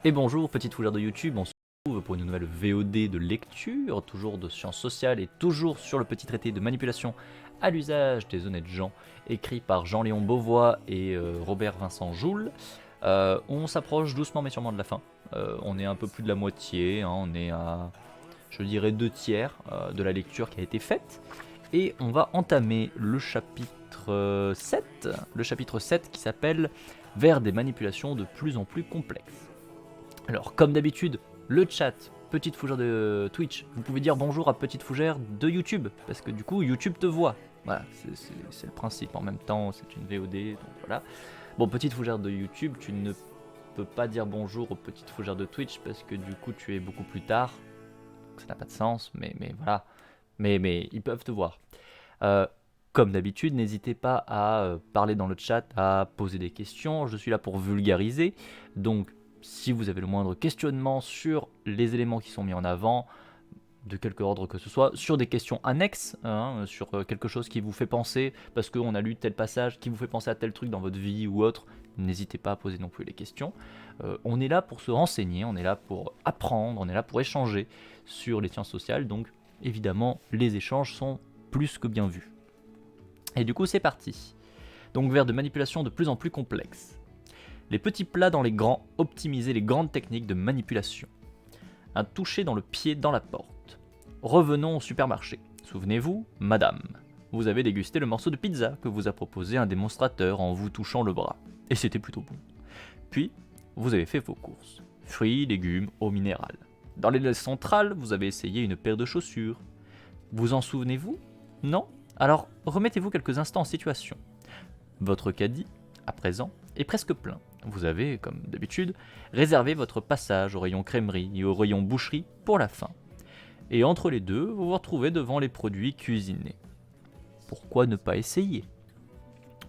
Et bonjour, petite fougère de YouTube, on se retrouve pour une nouvelle VOD de lecture, toujours de sciences sociales et toujours sur le petit traité de manipulation à l'usage des honnêtes gens, écrit par Jean-Léon Beauvois et Robert Vincent Joule. On s'approche doucement mais sûrement de la fin. On est un peu plus de la moitié, hein, on est à, je dirais, 2/3 de la lecture qui a été faite. Et on va entamer le chapitre 7, qui s'appelle « Vers des manipulations de plus en plus complexes ». Alors, comme d'habitude, le chat, petite fougère de Twitch, vous pouvez dire bonjour à petite fougère de YouTube, parce que du coup, YouTube te voit. Voilà, c'est le principe. En même temps, c'est une VOD, donc voilà. Bon, petite fougère de YouTube, tu ne peux pas dire bonjour aux petites fougères de Twitch, parce que du coup, tu es beaucoup plus tard. Donc ça n'a pas de sens, mais voilà. Mais ils peuvent te voir. Comme d'habitude, n'hésitez pas à parler dans le chat, à poser des questions. Je suis là pour vulgariser, donc si vous avez le moindre questionnement sur les éléments qui sont mis en avant, de quelque ordre que ce soit, sur des questions annexes, hein, sur quelque chose qui vous fait penser, parce qu'on a lu tel passage, qui vous fait penser à tel truc dans votre vie ou autre, n'hésitez pas à poser non plus les questions. On est là pour se renseigner, on est là pour apprendre, on est là pour échanger sur les sciences sociales, donc évidemment les échanges sont plus que bien vus. Et du coup c'est parti. Donc vers de manipulations de plus en plus complexes. Les petits plats dans les grands, optimiser les grandes techniques de manipulation. Un toucher dans le pied dans la porte. Revenons au supermarché. Souvenez-vous, madame, vous avez dégusté le morceau de pizza que vous a proposé un démonstrateur en vous touchant le bras. Et c'était plutôt bon. Puis, vous avez fait vos courses. Fruits, légumes, eau minérale. Dans l'aile centrale, vous avez essayé une paire de chaussures. Vous en souvenez-vous? Non? Alors, remettez-vous quelques instants en situation. Votre caddie, à présent, est presque plein. Vous avez, comme d'habitude, réservé votre passage au rayon crèmerie et au rayon boucherie pour la fin. Et entre les deux, vous vous retrouvez devant les produits cuisinés. Pourquoi ne pas essayer?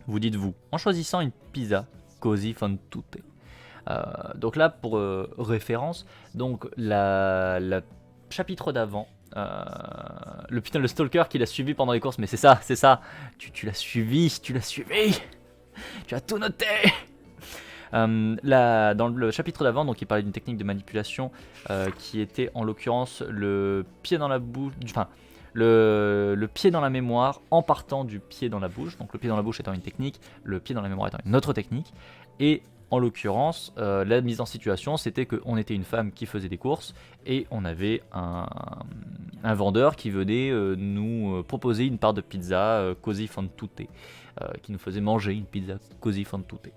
Vous dites-vous, en choisissant une pizza così fan tutte. Donc là, pour référence, donc la chapitre d'avant, le stalker qui l'a suivi pendant les courses, mais c'est ça, tu l'as suivi, tu as tout noté. Dans le chapitre d'avant, donc il parlait d'une technique de manipulation qui était en l'occurrence le pied dans la bouche, enfin le pied dans la mémoire en partant du pied dans la bouche. Donc le pied dans la bouche étant une technique, le pied dans la mémoire étant une autre technique. Et en l'occurrence, la mise en situation, c'était qu'on était une femme qui faisait des courses et on avait un vendeur qui venait nous proposer une part de pizza così fan tutte, qui nous faisait manger une pizza così fan tutte.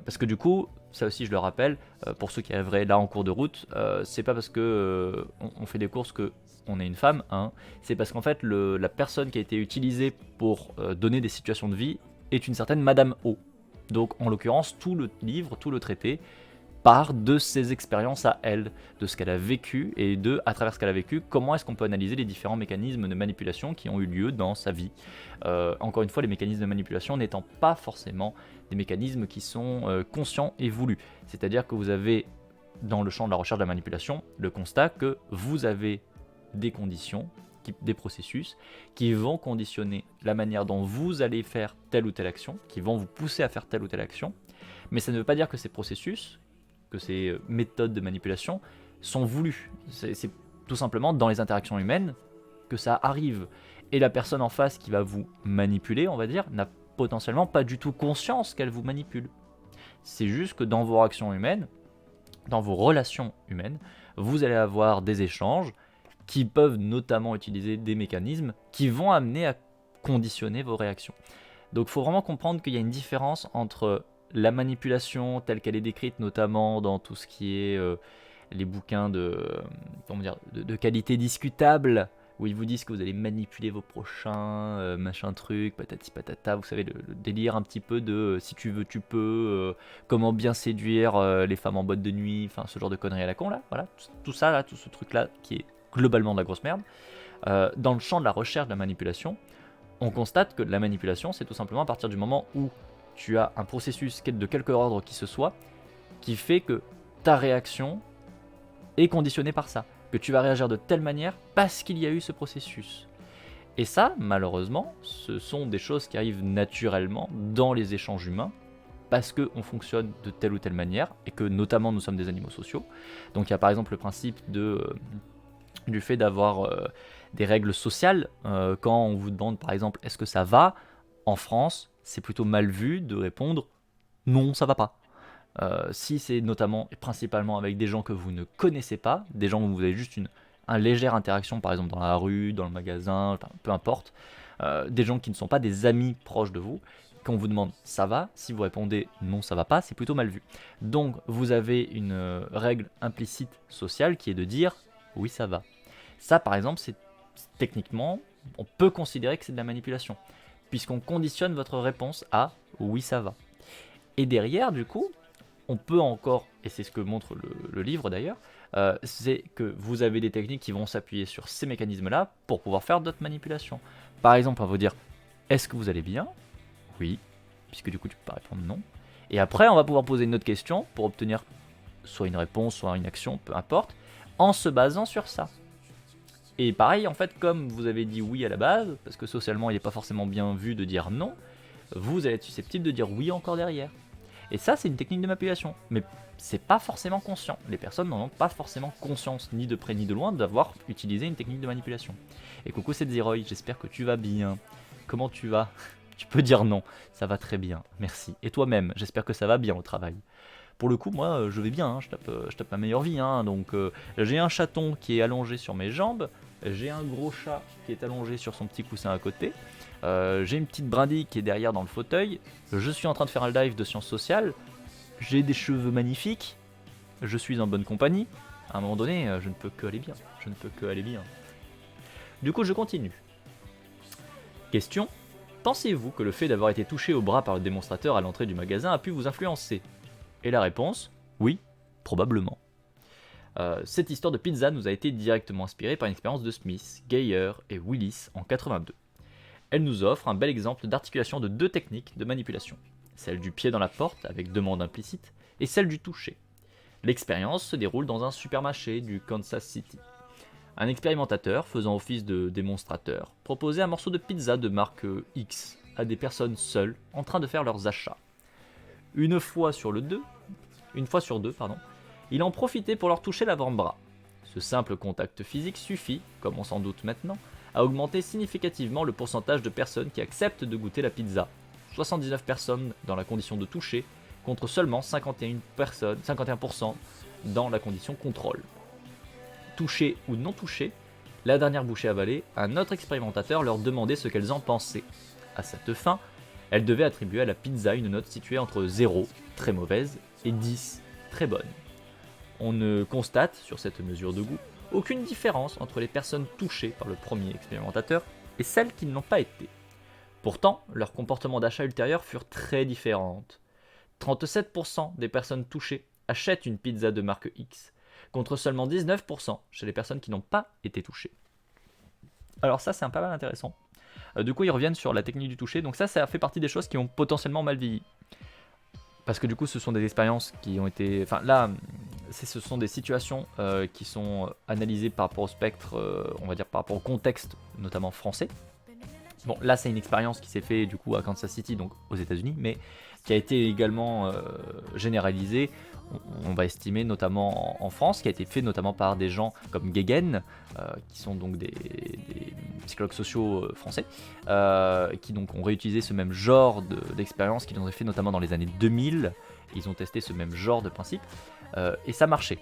Parce que du coup, ça aussi je le rappelle, pour ceux qui arriveraient là en cours de route, c'est pas parce que on fait des courses que on est une femme, hein, c'est parce qu'en fait la personne qui a été utilisée pour donner des situations de vie est une certaine Madame O. Donc en l'occurrence, tout le livre, tout le traité part de ses expériences à elle, de ce qu'elle a vécu et à travers ce qu'elle a vécu, comment est-ce qu'on peut analyser les différents mécanismes de manipulation qui ont eu lieu dans sa vie. Encore une fois, les mécanismes de manipulation n'étant pas forcément des mécanismes qui sont conscients et voulus. C'est-à-dire que vous avez, dans le champ de la recherche de la manipulation, le constat que vous avez des conditions, des processus qui vont conditionner la manière dont vous allez faire telle ou telle action, qui vont vous pousser à faire telle ou telle action, mais ça ne veut pas dire que ces processus, que ces méthodes de manipulation sont voulues. C'est tout simplement dans les interactions humaines que ça arrive. Et la personne en face qui va vous manipuler, on va dire, n'a potentiellement pas du tout conscience qu'elle vous manipule. C'est juste que dans vos actions humaines, dans vos relations humaines, vous allez avoir des échanges qui peuvent notamment utiliser des mécanismes qui vont amener à conditionner vos réactions. Donc il faut vraiment comprendre qu'il y a une différence entre la manipulation telle qu'elle est décrite notamment dans tout ce qui est les bouquins de qualité discutable, où ils vous disent que vous allez manipuler vos prochains, machin truc, patati patata, vous savez, le délire un petit peu de si tu veux tu peux, comment bien séduire les femmes en boîte de nuit, enfin ce genre de conneries à la con là, voilà, tout ça là, tout ce truc là qui est globalement de la grosse merde. Dans le champ de la recherche de la manipulation, on constate que la manipulation, c'est tout simplement à partir du moment où tu as un processus de quelque ordre qui ce soit, qui fait que ta réaction est conditionnée par ça, que tu vas réagir de telle manière parce qu'il y a eu ce processus. Et ça, malheureusement, ce sont des choses qui arrivent naturellement dans les échanges humains, parce qu'on fonctionne de telle ou telle manière, et que notamment nous sommes des animaux sociaux. Donc il y a par exemple le principe du fait d'avoir des règles sociales. Quand on vous demande par exemple est-ce que ça va, en France, c'est plutôt mal vu de répondre non, ça va pas. Si c'est notamment et principalement avec des gens que vous ne connaissez pas, des gens où vous avez juste une légère interaction, par exemple dans la rue, dans le magasin, enfin, peu importe, des gens qui ne sont pas des amis proches de vous, quand on vous demande ça va, si vous répondez non ça va pas, c'est plutôt mal vu. Donc vous avez une règle implicite sociale qui est de dire oui ça va. Ça par exemple, c'est techniquement, on peut considérer que c'est de la manipulation, puisqu'on conditionne votre réponse à oui ça va. Et derrière du coup, on peut encore, et c'est ce que montre le livre d'ailleurs, c'est que vous avez des techniques qui vont s'appuyer sur ces mécanismes-là pour pouvoir faire d'autres manipulations. Par exemple, on va vous dire est-ce que vous allez bien? Oui, puisque du coup tu peux pas répondre non. Et après, on va pouvoir poser une autre question pour obtenir soit une réponse, soit une action, peu importe, en se basant sur ça. Et pareil, en fait, comme vous avez dit oui à la base, parce que socialement il n'est pas forcément bien vu de dire non, vous allez être susceptible de dire oui encore derrière. Et ça, c'est une technique de manipulation. Mais c'est pas forcément conscient. Les personnes n'en ont pas forcément conscience, ni de près ni de loin, d'avoir utilisé une technique de manipulation. Et coucou, c'est Zeroy, j'espère que tu vas bien. Comment tu vas? Tu peux dire non, ça va très bien, merci. Et toi-même, j'espère que ça va bien au travail. Pour le coup, moi, je vais bien, hein, je tape ma meilleure vie. Hein, donc, j'ai un chaton qui est allongé sur mes jambes, j'ai un gros chat qui est allongé sur son petit coussin à côté, j'ai une petite brindille qui est derrière dans le fauteuil, je suis en train de faire un live de sciences sociales, j'ai des cheveux magnifiques, je suis en bonne compagnie. À un moment donné, je ne peux que aller bien. Je ne peux que aller bien. Du coup, je continue. Question. Pensez-vous que le fait d'avoir été touché au bras par le démonstrateur à l'entrée du magasin a pu vous influencer? Et la réponse, oui, probablement. Cette histoire de pizza nous a été directement inspirée par une expérience de Smith, Geyer et Willis en 82. Elle nous offre un bel exemple d'articulation de deux techniques de manipulation, celle du pied dans la porte avec demande implicite et celle du toucher. L'expérience se déroule dans un supermarché du Kansas City. Un expérimentateur, faisant office de démonstrateur, proposait un morceau de pizza de marque X à des personnes seules en train de faire leurs achats. Une fois sur deux, il en profitait pour leur toucher l'avant-bras. Ce simple contact physique suffit, comme on s'en doute maintenant, à augmenter significativement le pourcentage de personnes qui acceptent de goûter la pizza. 79 personnes dans la condition de toucher, contre seulement 51% dans la condition contrôle. Touché ou non touché, la dernière bouchée avalée, un autre expérimentateur leur demandait ce qu'elles en pensaient. À cette fin, elles devaient attribuer à la pizza une note située entre 0, très mauvaise, et 10, très bonne. On ne constate, sur cette mesure de goût, aucune différence entre les personnes touchées par le premier expérimentateur et celles qui ne l'ont pas été. Pourtant, leurs comportements d'achat ultérieurs furent très différentes. 37% des personnes touchées achètent une pizza de marque X, contre seulement 19% chez les personnes qui n'ont pas été touchées. Alors ça, c'est un pas mal intéressant. Du coup, ils reviennent sur la technique du toucher, donc ça fait partie des choses qui ont potentiellement mal vieilli. Parce que du coup, ce sont des expériences qui ont été... Enfin là, ce sont des situations qui sont analysées par rapport au spectre, on va dire par rapport au contexte, notamment français. Bon, là, c'est une expérience qui s'est faite du coup à Kansas City, donc aux États-Unis, mais qui a été également généralisée, on va estimer notamment en France, qui a été fait notamment par des gens comme Guéguen, qui sont donc des psychologues sociaux français, qui donc ont réutilisé ce même genre d'expérience qu'ils ont fait notamment dans les années 2000. Ils ont testé ce même genre de principe, et ça marchait.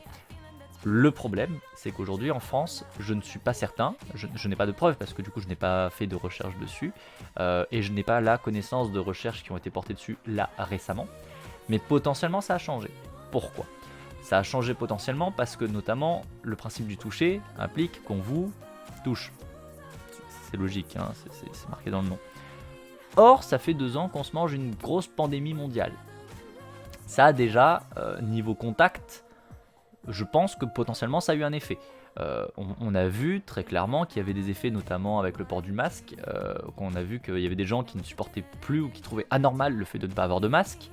Le problème, c'est qu'aujourd'hui en France, je ne suis pas certain, je n'ai pas de preuves parce que du coup je n'ai pas fait de recherche dessus, et je n'ai pas la connaissance de recherches qui ont été portées dessus là récemment, mais potentiellement ça a changé. Pourquoi? Ça a changé potentiellement parce que notamment le principe du toucher implique qu'on vous touche. C'est logique, hein, c'est marqué dans le nom. Or, ça fait 2 ans qu'on se mange une grosse pandémie mondiale. Ça a déjà, niveau contact, je pense que potentiellement ça a eu un effet. On a vu très clairement qu'il y avait des effets, notamment avec le port du masque, qu'on a vu qu'il y avait des gens qui ne supportaient plus ou qui trouvaient anormal le fait de ne pas avoir de masque.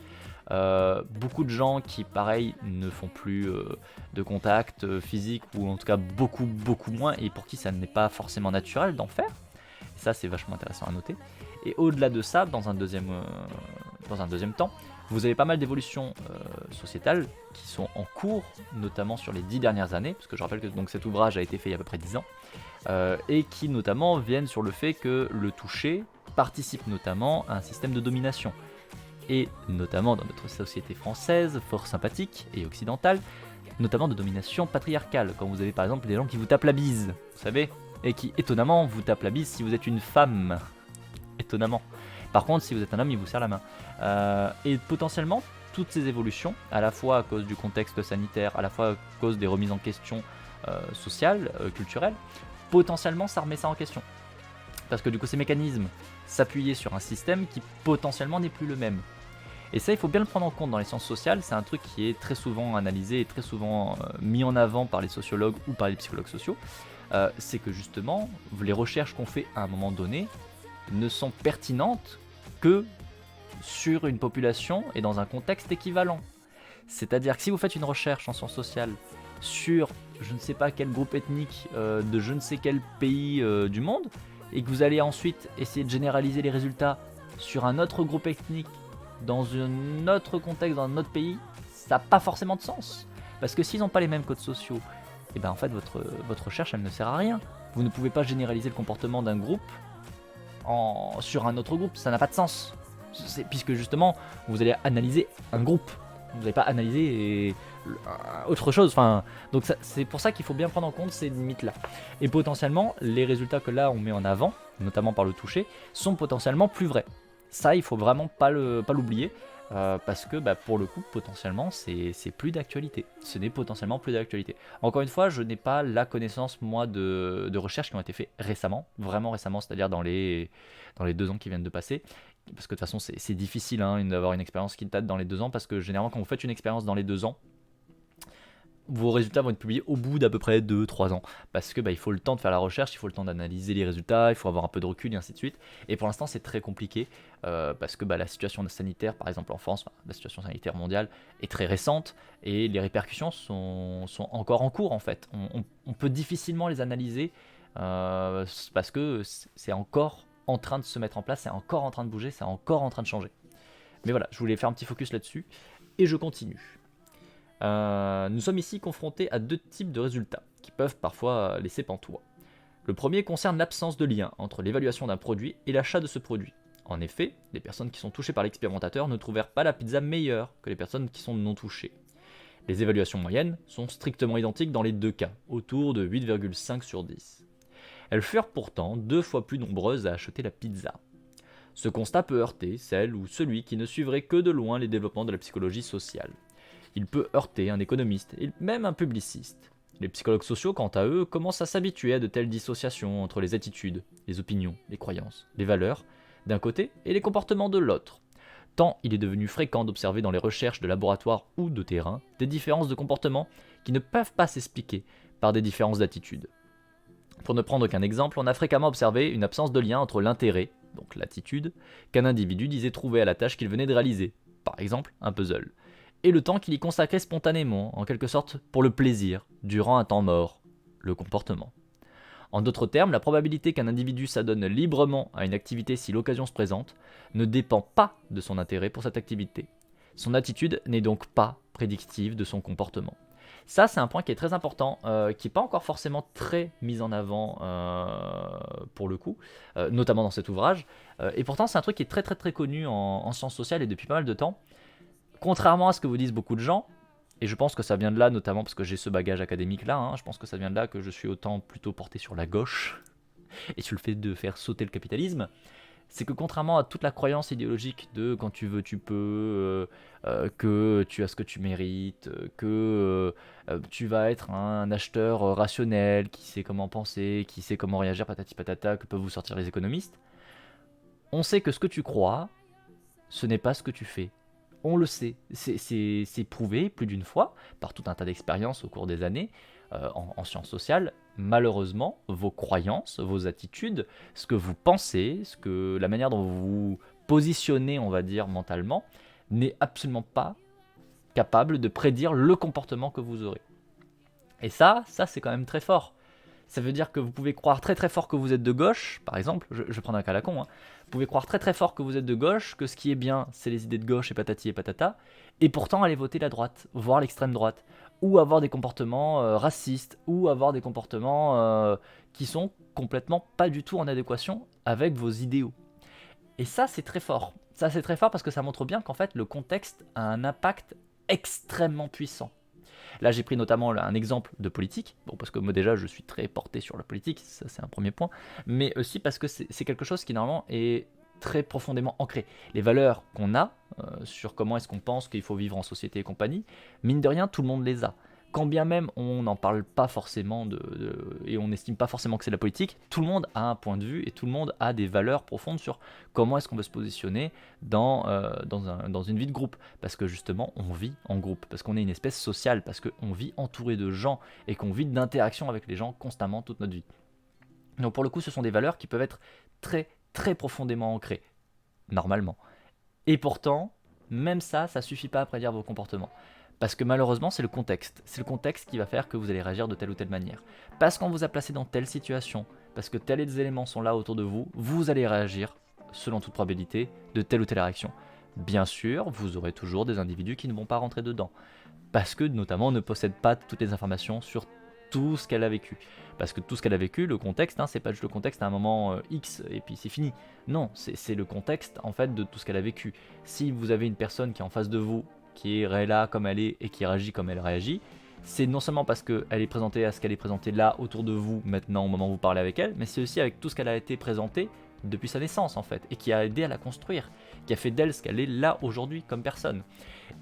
Beaucoup de gens qui, pareil, ne font plus de contact physique, ou en tout cas beaucoup moins, et pour qui ça n'est pas forcément naturel d'en faire. Et ça, c'est vachement intéressant à noter. Et au-delà de ça, dans un deuxième temps, Vous avez pas mal d'évolutions sociétales qui sont en cours, notamment sur les 10 dernières années, parce que je rappelle que donc, cet ouvrage a été fait il y a à peu près 10 ans, et qui notamment viennent sur le fait que le toucher participe notamment à un système de domination. Et notamment dans notre société française, fort sympathique et occidentale, notamment de domination patriarcale, quand vous avez par exemple des gens qui vous tapent la bise, vous savez, et qui étonnamment vous tapent la bise si vous êtes une femme. Étonnamment. Par contre, si vous êtes un homme, il vous serre la main. Et potentiellement, toutes ces évolutions, à la fois à cause du contexte sanitaire, à la fois à cause des remises en question sociales, culturelles, potentiellement ça remet ça en question. Parce que du coup, ces mécanismes s'appuyaient sur un système qui potentiellement n'est plus le même. Et ça, il faut bien le prendre en compte dans les sciences sociales, c'est un truc qui est très souvent analysé et très souvent mis en avant par les sociologues ou par les psychologues sociaux. C'est que justement, les recherches qu'on fait à un moment donné ne sont pertinentes que sur une population et dans un contexte équivalent. C'est-à-dire que si vous faites une recherche en sciences sociales sur je ne sais pas quel groupe ethnique de je ne sais quel pays du monde, et que vous allez ensuite essayer de généraliser les résultats sur un autre groupe ethnique dans un autre contexte, dans un autre pays, ça n'a pas forcément de sens. Parce que s'ils n'ont pas les mêmes codes sociaux, et ben en fait votre recherche elle ne sert à rien. Vous ne pouvez pas généraliser le comportement d'un groupe sur un autre groupe, ça n'a pas de sens. Puisque justement, vous allez analyser un groupe, vous n'allez pas analyser autre chose. Donc c'est pour ça qu'il faut bien prendre en compte ces limites-là. Et potentiellement, les résultats que là on met en avant, notamment par le toucher, sont potentiellement plus vrais. Ça, il faut vraiment pas l'oublier. Parce que pour le coup, potentiellement, c'est plus d'actualité. Ce n'est potentiellement plus d'actualité. Encore une fois, je n'ai pas la connaissance, moi, de recherches qui ont été faites récemment, vraiment récemment, c'est-à-dire dans les 2 ans qui viennent de passer. Parce que de toute façon, c'est difficile d'avoir une expérience qui date dans les 2 ans, parce que généralement, quand vous faites une expérience dans les 2 ans, vos résultats vont être publiés au bout d'à peu près 2-3 ans. Parce que il faut le temps de faire la recherche, il faut le temps d'analyser les résultats, il faut avoir un peu de recul et ainsi de suite. Et pour l'instant, c'est très compliqué parce que la situation sanitaire, par exemple en France, la situation sanitaire mondiale est très récente et les répercussions sont encore en cours en fait. On peut difficilement les analyser parce que c'est encore en train de se mettre en place, c'est encore en train de bouger, c'est encore en train de changer. Mais voilà, je voulais faire un petit focus là-dessus et je continue. Nous sommes ici confrontés à 2 types de résultats qui peuvent parfois laisser pantois. Le premier concerne l'absence de lien entre l'évaluation d'un produit et l'achat de ce produit. En effet, les personnes qui sont touchées par l'expérimentateur ne trouvèrent pas la pizza meilleure que les personnes qui sont non touchées. Les évaluations moyennes sont strictement identiques dans les 2 cas, autour de 8,5 sur 10. Elles furent pourtant 2 fois plus nombreuses à acheter la pizza. Ce constat peut heurter celle ou celui qui ne suivrait que de loin les développements de la psychologie sociale. Il peut heurter un économiste et même un publiciste. Les psychologues sociaux, quant à eux, commencent à s'habituer à de telles dissociations entre les attitudes, les opinions, les croyances, les valeurs, d'un côté, et les comportements de l'autre. Tant il est devenu fréquent d'observer dans les recherches de laboratoire ou de terrain des différences de comportement qui ne peuvent pas s'expliquer par des différences d'attitude. Pour ne prendre qu'un exemple, on a fréquemment observé une absence de lien entre l'intérêt, donc l'attitude, qu'un individu disait trouver à la tâche qu'il venait de réaliser, par exemple un puzzle, et le temps qu'il y consacrait spontanément, en quelque sorte pour le plaisir, durant un temps mort, le comportement. En d'autres termes, la probabilité qu'un individu s'adonne librement à une activité si l'occasion se présente ne dépend pas de son intérêt pour cette activité. Son attitude n'est donc pas prédictive de son comportement. Ça, c'est un point qui est très important, qui n'est pas encore forcément très mis en avant pour le coup, notamment dans cet ouvrage. Et pourtant, c'est un truc qui est très très très connu en sciences sociales et depuis pas mal de temps. Contrairement à ce que vous disent beaucoup de gens, et je pense que ça vient de là, notamment parce que j'ai ce bagage académique là, je pense que ça vient de là que je suis autant plutôt porté sur la gauche, et sur le fait de faire sauter le capitalisme, c'est que contrairement à toute la croyance idéologique de quand tu veux tu peux, que tu as ce que tu mérites, que tu vas être un acheteur rationnel, qui sait comment penser, qui sait comment réagir, patati patata, que peuvent vous sortir les économistes, on sait que ce que tu crois, ce n'est pas ce que tu fais. On le sait, c'est prouvé plus d'une fois par tout un tas d'expériences au cours des années en sciences sociales. Malheureusement, vos croyances, vos attitudes, ce que vous pensez, la manière dont vous vous positionnez, on va dire, mentalement, n'est absolument pas capable de prédire le comportement que vous aurez. Et ça c'est quand même très fort. Ça veut dire que vous pouvez croire très très fort que vous êtes de gauche, par exemple, je vais prendre un cas à la con, hein. Vous pouvez croire très très fort que vous êtes de gauche, que ce qui est bien, c'est les idées de gauche et patati et patata, et pourtant aller voter la droite, voire l'extrême droite, ou avoir des comportements racistes, ou avoir des comportements qui sont complètement pas du tout en adéquation avec vos idéaux. Et ça, c'est très fort. Ça, c'est très fort parce que ça montre bien qu'en fait, le contexte a un impact extrêmement puissant. Là, j'ai pris notamment un exemple de politique, bon, parce que moi déjà, je suis très porté sur la politique, ça c'est un premier point, mais aussi parce que c'est quelque chose qui normalement est très profondément ancré. Les valeurs qu'on a sur comment est-ce qu'on pense qu'il faut vivre en société et compagnie, mine de rien, tout le monde les a. Quand bien même on n'en parle pas forcément et on n'estime pas forcément que c'est de la politique, tout le monde a un point de vue et tout le monde a des valeurs profondes sur comment est-ce qu'on veut se positionner dans une vie de groupe. Parce que justement, on vit en groupe, parce qu'on est une espèce sociale, parce qu'on vit entouré de gens et qu'on vit d'interactions avec les gens constamment toute notre vie. Donc pour le coup, ce sont des valeurs qui peuvent être très très profondément ancrées, normalement. Et pourtant, même ça suffit pas à prédire vos comportements. Parce que malheureusement, c'est le contexte. C'est le contexte qui va faire que vous allez réagir de telle ou telle manière. Parce qu'on vous a placé dans telle situation, parce que tels éléments sont là autour de vous, vous allez réagir, selon toute probabilité, de telle ou telle réaction. Bien sûr, vous aurez toujours des individus qui ne vont pas rentrer dedans. Parce que, notamment, on ne possède pas toutes les informations sur tout ce qu'elle a vécu. Parce que tout ce qu'elle a vécu, le contexte, hein, c'est pas juste le contexte à un moment X et puis c'est fini. Non, c'est le contexte en fait de tout ce qu'elle a vécu. Si vous avez une personne qui est en face de vous, qui est là comme elle est et qui réagit comme elle réagit, c'est non seulement parce qu'elle est présentée à ce qu'elle est présentée là autour de vous maintenant au moment où vous parlez avec elle, mais c'est aussi avec tout ce qu'elle a été présentée depuis sa naissance en fait, et qui a aidé à la construire, qui a fait d'elle ce qu'elle est là aujourd'hui comme personne.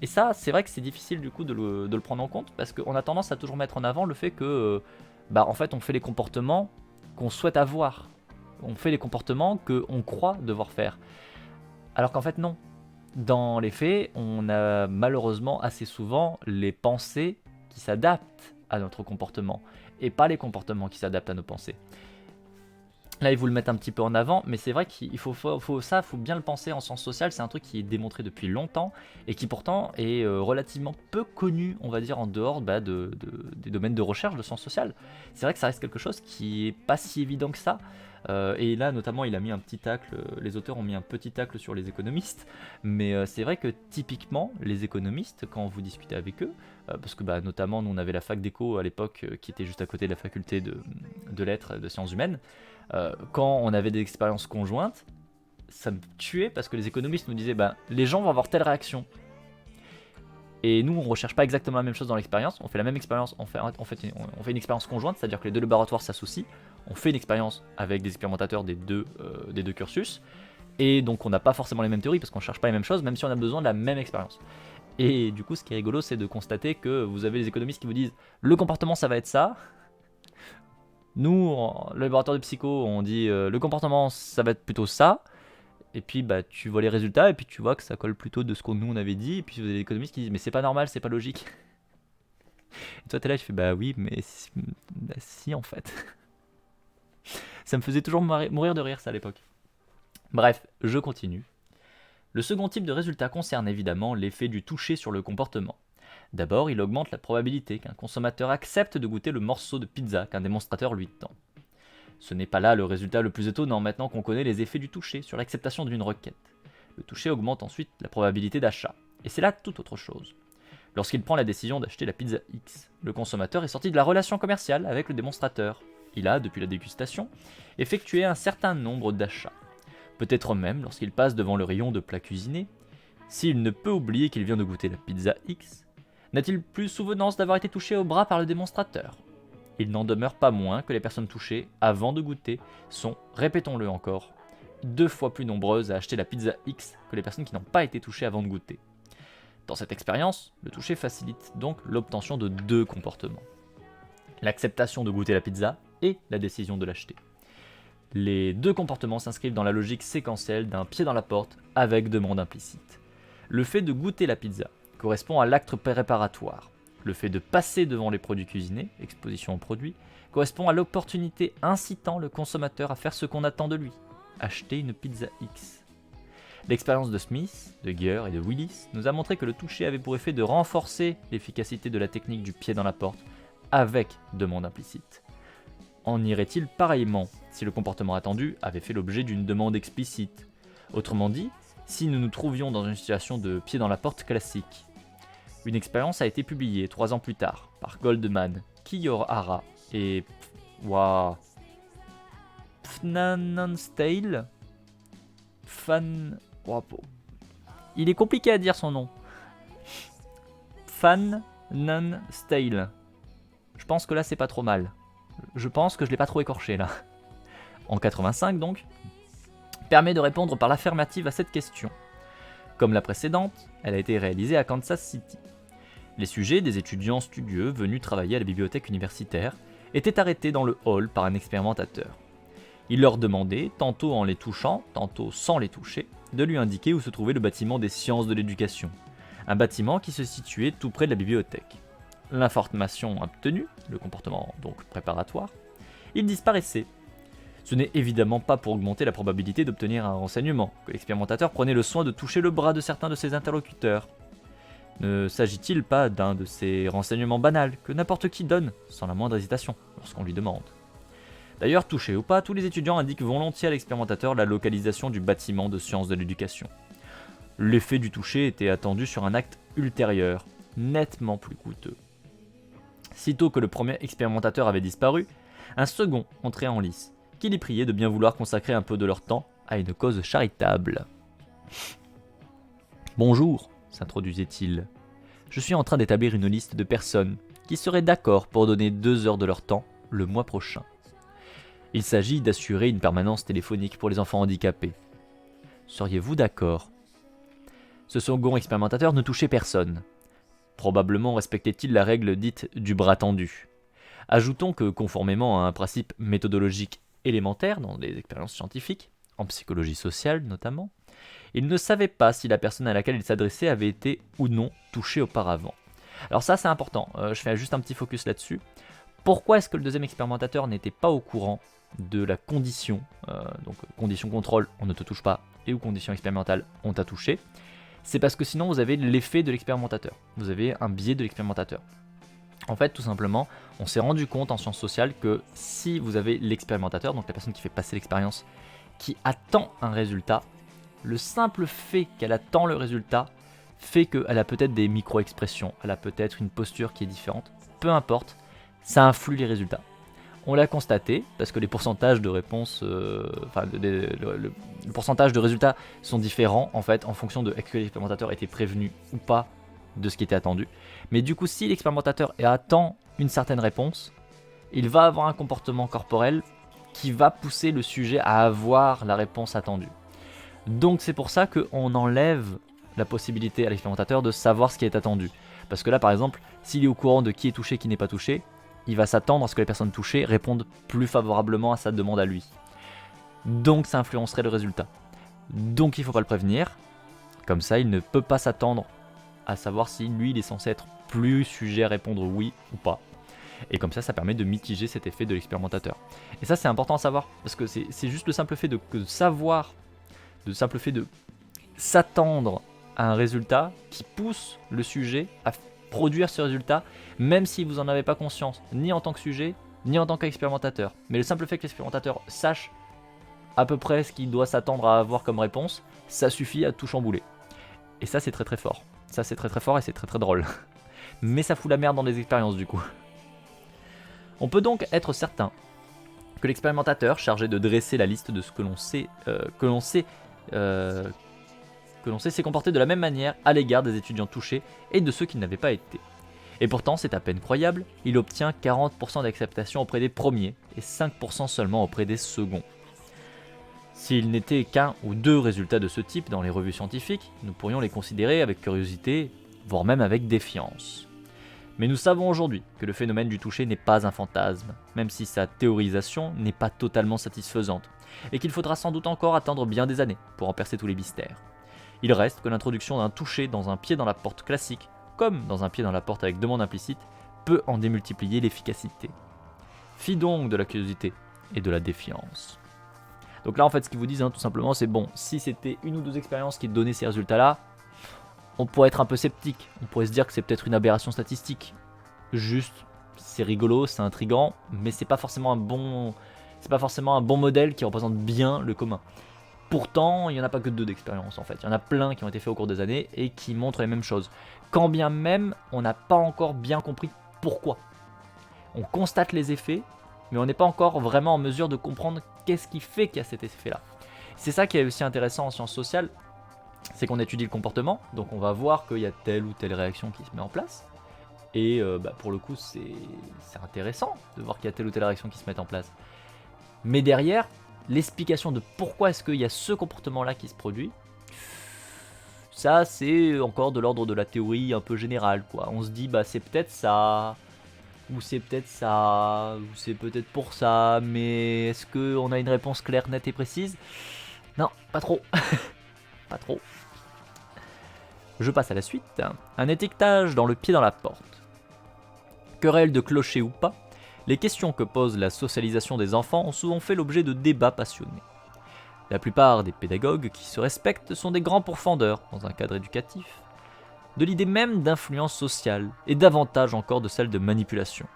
Et ça, c'est vrai que c'est difficile du coup de le prendre en compte, parce qu'on a tendance à toujours mettre en avant le fait que, en fait, on fait les comportements qu'on souhaite avoir. On fait les comportements qu'on croit devoir faire. Alors qu'en fait, non. Dans les faits, on a malheureusement assez souvent les pensées qui s'adaptent à notre comportement, et pas les comportements qui s'adaptent à nos pensées. Là, ils vous le mettent un petit peu en avant, mais c'est vrai qu'il faut bien le penser en sciences sociales. C'est un truc qui est démontré depuis longtemps et qui pourtant est relativement peu connu, on va dire, en dehors des domaines de recherche de sciences sociales. C'est vrai que ça reste quelque chose qui est pas si évident que ça. Et là, notamment, il a mis un petit tacle, les auteurs ont mis un petit tacle sur les économistes, mais c'est vrai que typiquement, les économistes, quand vous discutez avec eux, parce que notamment, nous on avait la fac d'éco à l'époque qui était juste à côté de la faculté de lettres et de sciences humaines. Quand on avait des expériences conjointes, ça me tuait parce que les économistes nous disaient les gens vont avoir telle réaction. Et nous, on recherche pas exactement la même chose dans l'expérience, on fait la même expérience, on fait une expérience conjointe, c'est-à-dire que les deux laboratoires s'associent, on fait une expérience avec des expérimentateurs des deux cursus, et donc on n'a pas forcément les mêmes théories parce qu'on cherche pas les mêmes choses, même si on a besoin de la même expérience. Et du coup, ce qui est rigolo, c'est de constater que vous avez les économistes qui vous disent le comportement ça va être ça. Nous, le laboratoire de psycho, on dit le comportement ça va être plutôt ça. Et puis tu vois les résultats et puis tu vois que ça colle plutôt de ce qu'on nous on avait dit. Et puis vous avez des économistes qui disent mais c'est pas normal, c'est pas logique. Et toi t'es là, je fais oui, mais si en fait. Ça me faisait toujours mourir de rire ça à l'époque. Bref, je continue. Le second type de résultat concerne évidemment l'effet du toucher sur le comportement. D'abord, il augmente la probabilité qu'un consommateur accepte de goûter le morceau de pizza qu'un démonstrateur lui tend. Ce n'est pas là le résultat le plus étonnant maintenant qu'on connaît les effets du toucher sur l'acceptation d'une requête. Le toucher augmente ensuite la probabilité d'achat. Et c'est là toute autre chose. Lorsqu'il prend la décision d'acheter la pizza X, le consommateur est sorti de la relation commerciale avec le démonstrateur. Il a, depuis la dégustation, effectué un certain nombre d'achats. Peut-être même lorsqu'il passe devant le rayon de plats cuisinés, s'il ne peut oublier qu'il vient de goûter la pizza X, n'a-t-il plus souvenance d'avoir été touché au bras par le démonstrateur? Il n'en demeure pas moins que les personnes touchées, avant de goûter, sont, répétons-le encore, 2 fois plus nombreuses à acheter la pizza X que les personnes qui n'ont pas été touchées avant de goûter. Dans cette expérience, le toucher facilite donc l'obtention de 2 comportements. L'acceptation de goûter la pizza et la décision de l'acheter. Les 2 comportements s'inscrivent dans la logique séquentielle d'un pied dans la porte avec demande implicite. Le fait de goûter la pizza correspond à l'acte préparatoire. Le fait de passer devant les produits cuisinés, exposition aux produits, correspond à l'opportunité incitant le consommateur à faire ce qu'on attend de lui, acheter une pizza X. L'expérience de Smith, de Geer et de Willis nous a montré que le toucher avait pour effet de renforcer l'efficacité de la technique du pied dans la porte avec demande implicite. en irait-il pareillement si le comportement attendu avait fait l'objet d'une demande explicite? Autrement dit, si nous nous trouvions dans une situation de pied dans la porte classique. Une expérience a été publiée 3 ans plus tard par Goldman, Kiyohara et Pfannenstiel. Il est compliqué à dire son nom. Pfannenstiel. Je pense que là c'est pas trop mal. Je pense que je l'ai pas trop écorché là. En 85 donc, permet de répondre par l'affirmative à cette question. Comme la précédente, elle a été réalisée à Kansas City. Les sujets des étudiants studieux venus travailler à la bibliothèque universitaire étaient arrêtés dans le hall par un expérimentateur. Il leur demandait, tantôt en les touchant, tantôt sans les toucher, de lui indiquer où se trouvait le bâtiment des sciences de l'éducation, un bâtiment qui se situait tout près de la bibliothèque. L'information obtenue, le comportement donc préparatoire, il disparaissait. Ce n'est évidemment pas pour augmenter la probabilité d'obtenir un renseignement que l'expérimentateur prenait le soin de toucher le bras de certains de ses interlocuteurs. Ne s'agit-il pas d'un de ces renseignements banals que n'importe qui donne, sans la moindre hésitation, lorsqu'on lui demande? D'ailleurs, touché ou pas, tous les étudiants indiquent volontiers à l'expérimentateur la localisation du bâtiment de sciences de l'éducation. L'effet du toucher était attendu sur un acte ultérieur, nettement plus coûteux. Sitôt que le premier expérimentateur avait disparu, un second entrait en lice, qui les priait de bien vouloir consacrer un peu de leur temps à une cause charitable. « Bonjour », s'introduisait-il. « Je suis en train d'établir une liste de personnes qui seraient d'accord pour donner 2 heures de leur temps le mois prochain. Il s'agit d'assurer une permanence téléphonique pour les enfants handicapés. Seriez-vous d'accord ?» Ce second expérimentateur ne touchait personne. Probablement respectait-il la règle dite du bras tendu. Ajoutons que, conformément à un principe méthodologique élémentaire dans les expériences scientifiques, en psychologie sociale notamment, il ne savait pas si la personne à laquelle il s'adressait avait été ou non touchée auparavant. Alors ça c'est important, je fais juste un petit focus là-dessus. Pourquoi est-ce que le deuxième expérimentateur n'était pas au courant de la condition, donc condition contrôle, on ne te touche pas, et ou condition expérimentale, on t'a touché? C'est parce que sinon vous avez l'effet de l'expérimentateur, vous avez un biais de l'expérimentateur. En fait, tout simplement, on s'est rendu compte en sciences sociales que si vous avez l'expérimentateur, donc la personne qui fait passer l'expérience, qui attend un résultat, le simple fait qu'elle attend le résultat fait qu'elle a peut-être des micro-expressions, elle a peut-être une posture qui est différente, peu importe, ça influe les résultats. On l'a constaté, parce que les pourcentages de réponses, le pourcentage de résultats sont différents en fait en fonction de est-ce que l'expérimentateur était prévenu ou pas de ce qui était attendu. Mais du coup, si l'expérimentateur attend une certaine réponse, il va avoir un comportement corporel qui va pousser le sujet à avoir la réponse attendue. Donc c'est pour ça qu'on enlève la possibilité à l'expérimentateur de savoir ce qui est attendu. Parce que là, par exemple, s'il est au courant de qui est touché, qui n'est pas touché, il va s'attendre à ce que les personnes touchées répondent plus favorablement à sa demande à lui. Donc ça influencerait le résultat. Donc il ne faut pas le prévenir. Comme ça, il ne peut pas s'attendre à savoir si lui, il est censé être plus sujet à répondre oui ou pas. Et comme ça permet de mitiger cet effet de l'expérimentateur. Et ça, c'est important à savoir, parce que c'est juste le simple fait de savoir, le simple fait de s'attendre à un résultat qui pousse le sujet à produire ce résultat, même si vous n'en avez pas conscience, ni en tant que sujet, ni en tant qu'expérimentateur. Mais le simple fait que l'expérimentateur sache à peu près ce qu'il doit s'attendre à avoir comme réponse, ça suffit à tout chambouler. Et ça, c'est très très fort. Ça, c'est très très fort et c'est très très drôle. Mais ça fout la merde dans les expériences du coup. On peut donc être certain que l'expérimentateur chargé de dresser la liste de ce que l'on sait s'est comporté de la même manière à l'égard des étudiants touchés et de ceux qui n'avaient pas été. Et pourtant, c'est à peine croyable, il obtient 40% d'acceptation auprès des premiers et 5% seulement auprès des seconds. S'il n'était qu'un ou 2 résultats de ce type dans les revues scientifiques, nous pourrions les considérer avec curiosité, voire même avec défiance. Mais nous savons aujourd'hui que le phénomène du toucher n'est pas un fantasme, même si sa théorisation n'est pas totalement satisfaisante, et qu'il faudra sans doute encore attendre bien des années pour en percer tous les mystères. Il reste que l'introduction d'un toucher dans un pied dans la porte classique, comme dans un pied dans la porte avec demande implicite, peut en démultiplier l'efficacité. Fi donc de la curiosité et de la défiance. Donc là en fait ce qu'ils vous disent tout simplement c'est bon, si c'était une ou 2 expériences qui donnaient ces résultats là, on pourrait être un peu sceptique, on pourrait se dire que c'est peut-être une aberration statistique. Juste, c'est rigolo, c'est intriguant, mais c'est pas forcément un bon modèle qui représente bien le commun. Pourtant, il n'y en a pas que 2 d'expérience en fait, il y en a plein qui ont été faits au cours des années et qui montrent les mêmes choses. Quand bien même, on n'a pas encore bien compris pourquoi. On constate les effets, mais on n'est pas encore vraiment en mesure de comprendre qu'est-ce qui fait qu'il y a cet effet-là. C'est ça qui est aussi intéressant en sciences sociales, c'est qu'on étudie le comportement, donc on va voir qu'il y a telle ou telle réaction qui se met en place. Et pour le coup, c'est intéressant de voir qu'il y a telle ou telle réaction qui se met en place. Mais derrière, l'explication de pourquoi est-ce qu'il y a ce comportement-là qui se produit, ça c'est encore de l'ordre de la théorie un peu générale, quoi. On se dit, c'est peut-être ça, ou c'est peut-être ça, ou c'est peut-être pour ça, mais est-ce qu'on a une réponse claire, nette et précise? Non, pas trop. Pas trop. Je passe à la suite. Un étiquetage dans le pied dans la porte. Querelle de clocher ou pas, les questions que pose la socialisation des enfants ont souvent fait l'objet de débats passionnés. La plupart des pédagogues qui se respectent sont des grands pourfendeurs, dans un cadre éducatif, de l'idée même d'influence sociale, et davantage encore de celle de manipulation.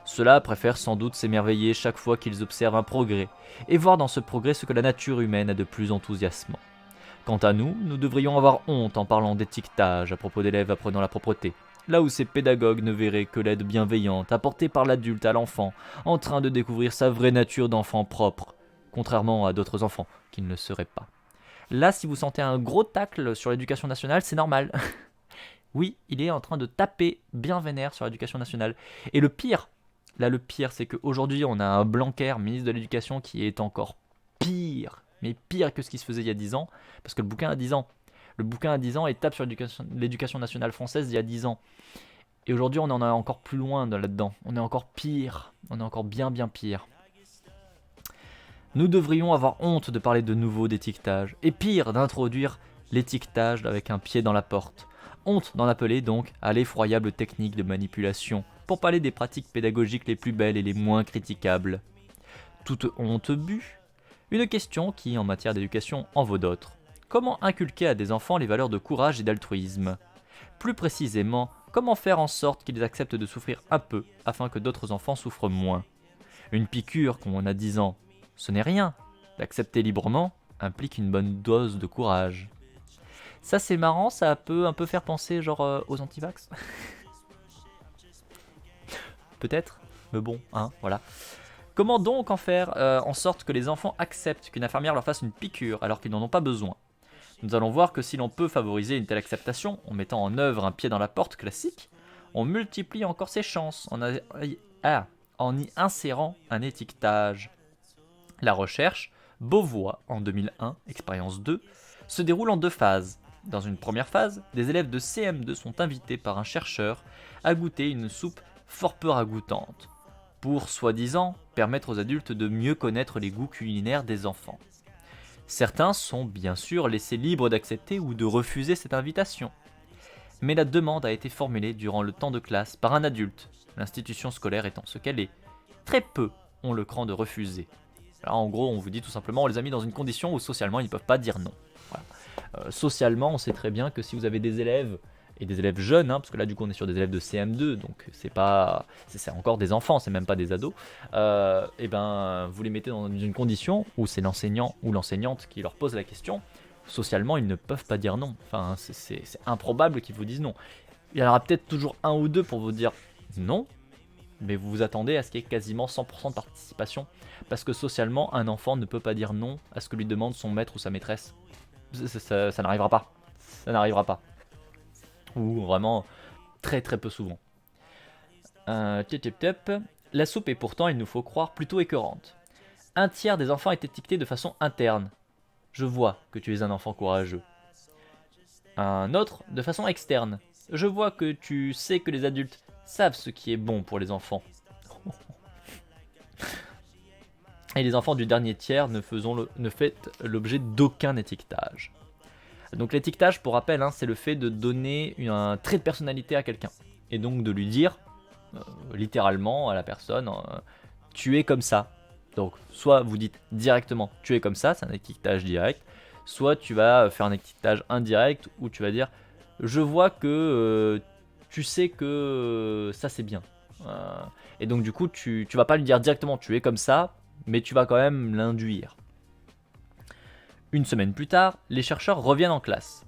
Ceux-là préfèrent sans doute s'émerveiller chaque fois qu'ils observent un progrès, et voir dans ce progrès ce que la nature humaine a de plus enthousiasmant. Quant à nous, nous devrions avoir honte en parlant d'étiquetage à propos d'élèves apprenant la propreté, là où ces pédagogues ne verraient que l'aide bienveillante apportée par l'adulte à l'enfant, en train de découvrir sa vraie nature d'enfant propre, contrairement à d'autres enfants qui ne le seraient pas. Là, si vous sentez un gros tacle sur l'éducation nationale, c'est normal. Oui, il est en train de taper bien vénère sur l'éducation nationale. Et le pire, c'est qu'aujourd'hui, on a un Blanquer, ministre de l'Éducation, qui est encore pire, mais pire que ce qui se faisait il y a 10 ans, parce que le bouquin a 10 ans. Le bouquin a 10 ans et tape sur l'éducation nationale française il y a 10 ans. Et aujourd'hui, on en est encore plus loin là-dedans. On est encore pire. On est encore bien pire. Nous devrions avoir honte de parler de nouveau d'étiquetage. Et pire, d'introduire l'étiquetage avec un pied dans la porte. Honte d'en appeler donc à l'effroyable technique de manipulation, pour parler des pratiques pédagogiques les plus belles et les moins critiquables. Toute honte bue. Une question qui, en matière d'éducation, en vaut d'autres. Comment inculquer à des enfants les valeurs de courage et d'altruisme? Plus précisément, comment faire en sorte qu'ils acceptent de souffrir un peu afin que d'autres enfants souffrent moins? Une piqûre, comme on a 10 ans, ce n'est rien. L'accepter librement implique une bonne dose de courage. Ça c'est marrant, ça peut un peu faire penser aux antivax. Peut-être, mais bon, voilà. Comment donc en faire en sorte que les enfants acceptent qu'une infirmière leur fasse une piqûre alors qu'ils n'en ont pas besoin? Nous allons voir que si l'on peut favoriser une telle acceptation en mettant en œuvre un pied dans la porte classique, on multiplie encore ses chances en y insérant un étiquetage. La recherche, Beauvois en 2001, expérience 2, se déroule en 2 phases. Dans une première phase, des élèves de CM2 sont invités par un chercheur à goûter une soupe fort peu ragoûtante, pour, soi-disant, permettre aux adultes de mieux connaître les goûts culinaires des enfants. Certains sont bien sûr laissés libres d'accepter ou de refuser cette invitation. Mais la demande a été formulée durant le temps de classe par un adulte, l'institution scolaire étant ce qu'elle est. Très peu ont le cran de refuser. Alors en gros, on vous dit tout simplement, on les a mis dans une condition où socialement ils ne peuvent pas dire non. Voilà. Socialement, on sait très bien que si vous avez des élèves, et des élèves jeunes, parce que là du coup on est sur des élèves de CM2, donc c'est encore des enfants, c'est même pas des ados, et ben vous les mettez dans une condition où c'est l'enseignant ou l'enseignante qui leur pose la question, socialement ils ne peuvent pas dire non, enfin c'est improbable qu'ils vous disent non. Il y en aura peut-être toujours un ou deux pour vous dire non, mais vous vous attendez à ce qu'il y ait quasiment 100% de participation, parce que socialement un enfant ne peut pas dire non à ce que lui demande son maître ou sa maîtresse. Ça n'arrivera pas, ça n'arrivera pas. Ou vraiment très très peu souvent. La soupe est pourtant, il nous faut croire, plutôt écœurante. Un tiers des enfants est étiqueté de façon interne. Je vois que tu es un enfant courageux. Un autre de façon externe. Je vois que tu sais que les adultes savent ce qui est bon pour les enfants. Et les enfants du dernier tiers ne font l'objet d'aucun étiquetage. Donc l'étiquetage, pour rappel, c'est le fait de donner un trait de personnalité à quelqu'un. Et donc de lui dire, littéralement à la personne, tu es comme ça. Donc soit vous dites directement, tu es comme ça, c'est un étiquetage direct. Soit tu vas faire un étiquetage indirect où tu vas dire, je vois que tu sais que ça c'est bien. Et donc du coup, tu vas pas lui dire directement tu es comme ça, mais tu vas quand même l'induire. Une semaine plus tard, les chercheurs reviennent en classe.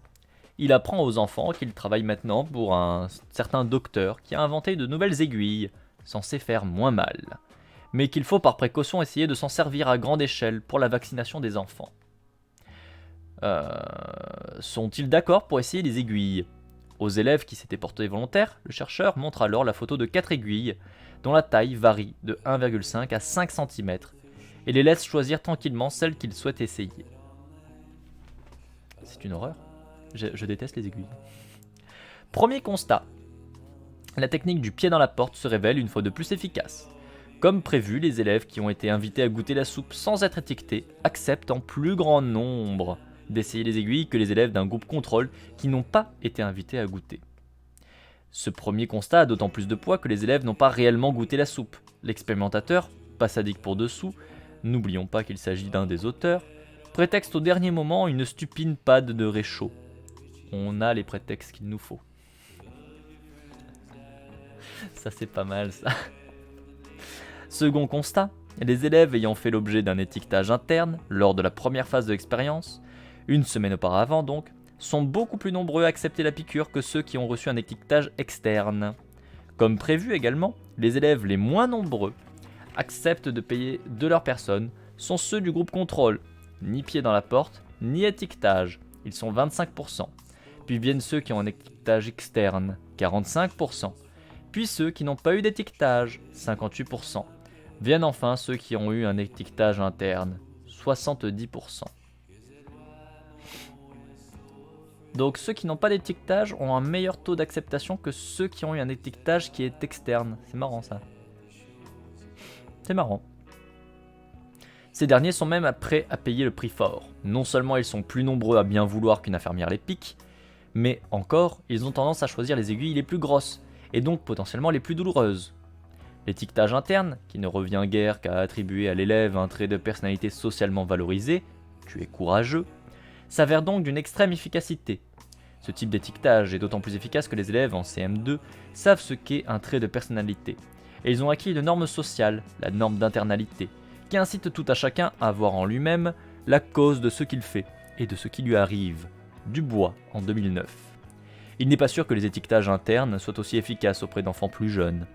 Il apprend aux enfants qu'il travaille maintenant pour un certain docteur qui a inventé de nouvelles aiguilles, censées faire moins mal, mais qu'il faut par précaution essayer de s'en servir à grande échelle pour la vaccination des enfants. Sont-ils d'accord pour essayer les aiguilles? Aux élèves qui s'étaient portés volontaires, le chercheur montre alors la photo de 4 aiguilles, dont la taille varie de 1,5 à 5 cm, et les laisse choisir tranquillement celles qu'ils souhaitent essayer. C'est une horreur. Je déteste les aiguilles. Premier constat. La technique du pied dans la porte se révèle une fois de plus efficace. Comme prévu, les élèves qui ont été invités à goûter la soupe sans être étiquetés acceptent en plus grand nombre d'essayer les aiguilles que les élèves d'un groupe contrôle qui n'ont pas été invités à goûter. Ce premier constat a d'autant plus de poids que les élèves n'ont pas réellement goûté la soupe. L'expérimentateur, pas sadique pour dessous, n'oublions pas qu'il s'agit d'un des auteurs, prétexte au dernier moment une stupide panne de réchaud. On a les prétextes qu'il nous faut. Ça c'est pas mal ça. Second constat, les élèves ayant fait l'objet d'un étiquetage interne lors de la première phase de l'expérience, une semaine auparavant donc, sont beaucoup plus nombreux à accepter la piqûre que ceux qui ont reçu un étiquetage externe. Comme prévu également, les élèves les moins nombreux acceptent de payer de leur personne sont ceux du groupe contrôle, ni pied dans la porte, ni étiquetage, ils sont 25%. Puis viennent ceux qui ont un étiquetage externe, 45%. Puis ceux qui n'ont pas eu d'étiquetage, 58%. Viennent enfin ceux qui ont eu un étiquetage interne, 70%. Donc ceux qui n'ont pas d'étiquetage ont un meilleur taux d'acceptation que ceux qui ont eu un étiquetage qui est externe. C'est marrant ça. C'est marrant. Ces derniers sont même prêts à payer le prix fort. Non seulement ils sont plus nombreux à bien vouloir qu'une infirmière les pique, mais encore, ils ont tendance à choisir les aiguilles les plus grosses, et donc potentiellement les plus douloureuses. L'étiquetage interne, qui ne revient guère qu'à attribuer à l'élève un trait de personnalité socialement valorisé, tu es courageux, s'avère donc d'une extrême efficacité. Ce type d'étiquetage est d'autant plus efficace que les élèves en CM2 savent ce qu'est un trait de personnalité, et ils ont acquis une norme sociale, la norme d'internalité, qui incite tout à chacun à voir en lui-même la cause de ce qu'il fait et de ce qui lui arrive. Dubois en 2009. Il n'est pas sûr que les étiquetages internes soient aussi efficaces auprès d'enfants plus jeunes.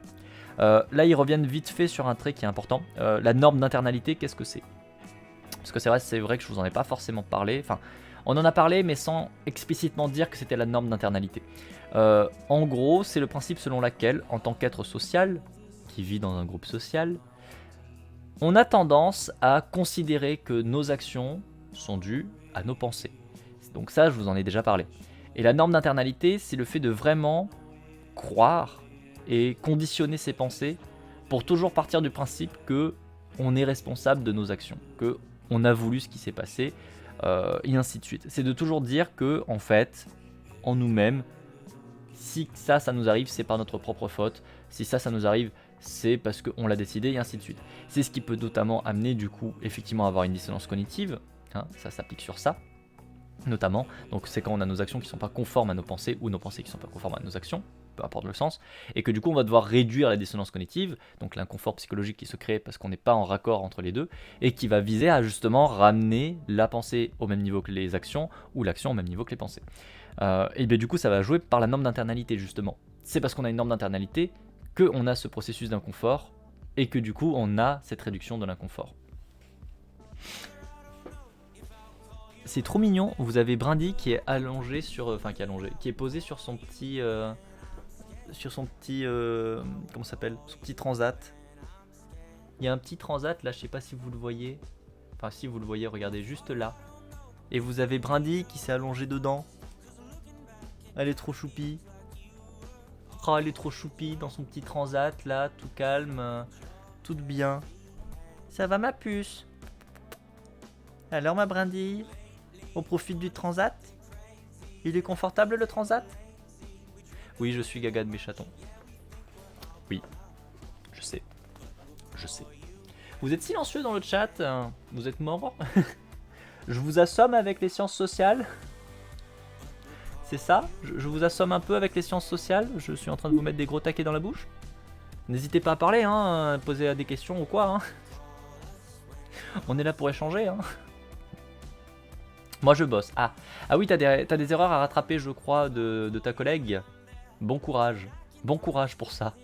Là, ils reviennent vite fait sur un trait qui est important. La norme d'internalité, qu'est-ce que c'est? Parce que c'est vrai que je vous en ai pas forcément parlé. Enfin, on en a parlé, mais sans explicitement dire que c'était la norme d'internalité. En gros, c'est le principe selon lequel, en tant qu'être social, qui vit dans un groupe social, on a tendance à considérer que nos actions sont dues à nos pensées. Donc ça, je vous en ai déjà parlé. Et la norme d'internalité, c'est le fait de vraiment croire et conditionner ses pensées pour toujours partir du principe que on est responsable de nos actions, que on a voulu ce qui s'est passé, et ainsi de suite. C'est de toujours dire que, en fait, en nous-mêmes, si ça nous arrive, c'est par notre propre faute. Si ça nous arrive, c'est parce qu'on l'a décidé, et ainsi de suite. C'est ce qui peut notamment amener, du coup, effectivement, à avoir une dissonance cognitive. Hein, ça s'applique sur ça. Notamment, donc c'est quand on a nos actions qui ne sont pas conformes à nos pensées ou nos pensées qui ne sont pas conformes à nos actions, peu importe le sens, et que du coup on va devoir réduire la dissonance cognitive, donc l'inconfort psychologique qui se crée parce qu'on n'est pas en raccord entre les deux, et qui va viser à justement ramener la pensée au même niveau que les actions, ou l'action au même niveau que les pensées. Et bien du coup ça va jouer par la norme d'internalité justement. C'est parce qu'on a une norme d'internalité qu'on a ce processus d'inconfort, et que du coup on a cette réduction de l'inconfort. C'est trop mignon, vous avez Brindy qui est allongé sur... qui est posé sur son petit... comment ça s'appelle? Son petit transat. Il y a un petit transat là, je sais pas si vous le voyez. Enfin si vous le voyez, regardez juste là. Et vous avez Brindy qui s'est allongé dedans. Elle est trop choupie. Oh, elle est trop choupie dans son petit transat là, tout calme, toute bien. Ça va ma puce? Alors ma Brindy? On profite du transat? Il est confortable le transat? Oui, je suis gaga de mes chatons. Oui, je sais. Je sais. Vous êtes silencieux dans le chat, vous êtes mort. Je vous assomme avec les sciences sociales. C'est ça? Je vous assomme un peu avec les sciences sociales. Je suis en train de vous mettre des gros taquets dans la bouche. N'hésitez pas à parler, hein, poser des questions ou quoi. Hein. On est là pour échanger. Hein. Moi je bosse. Ah oui, t'as des erreurs à rattraper, je crois, de ta collègue. Bon courage. Bon courage pour ça.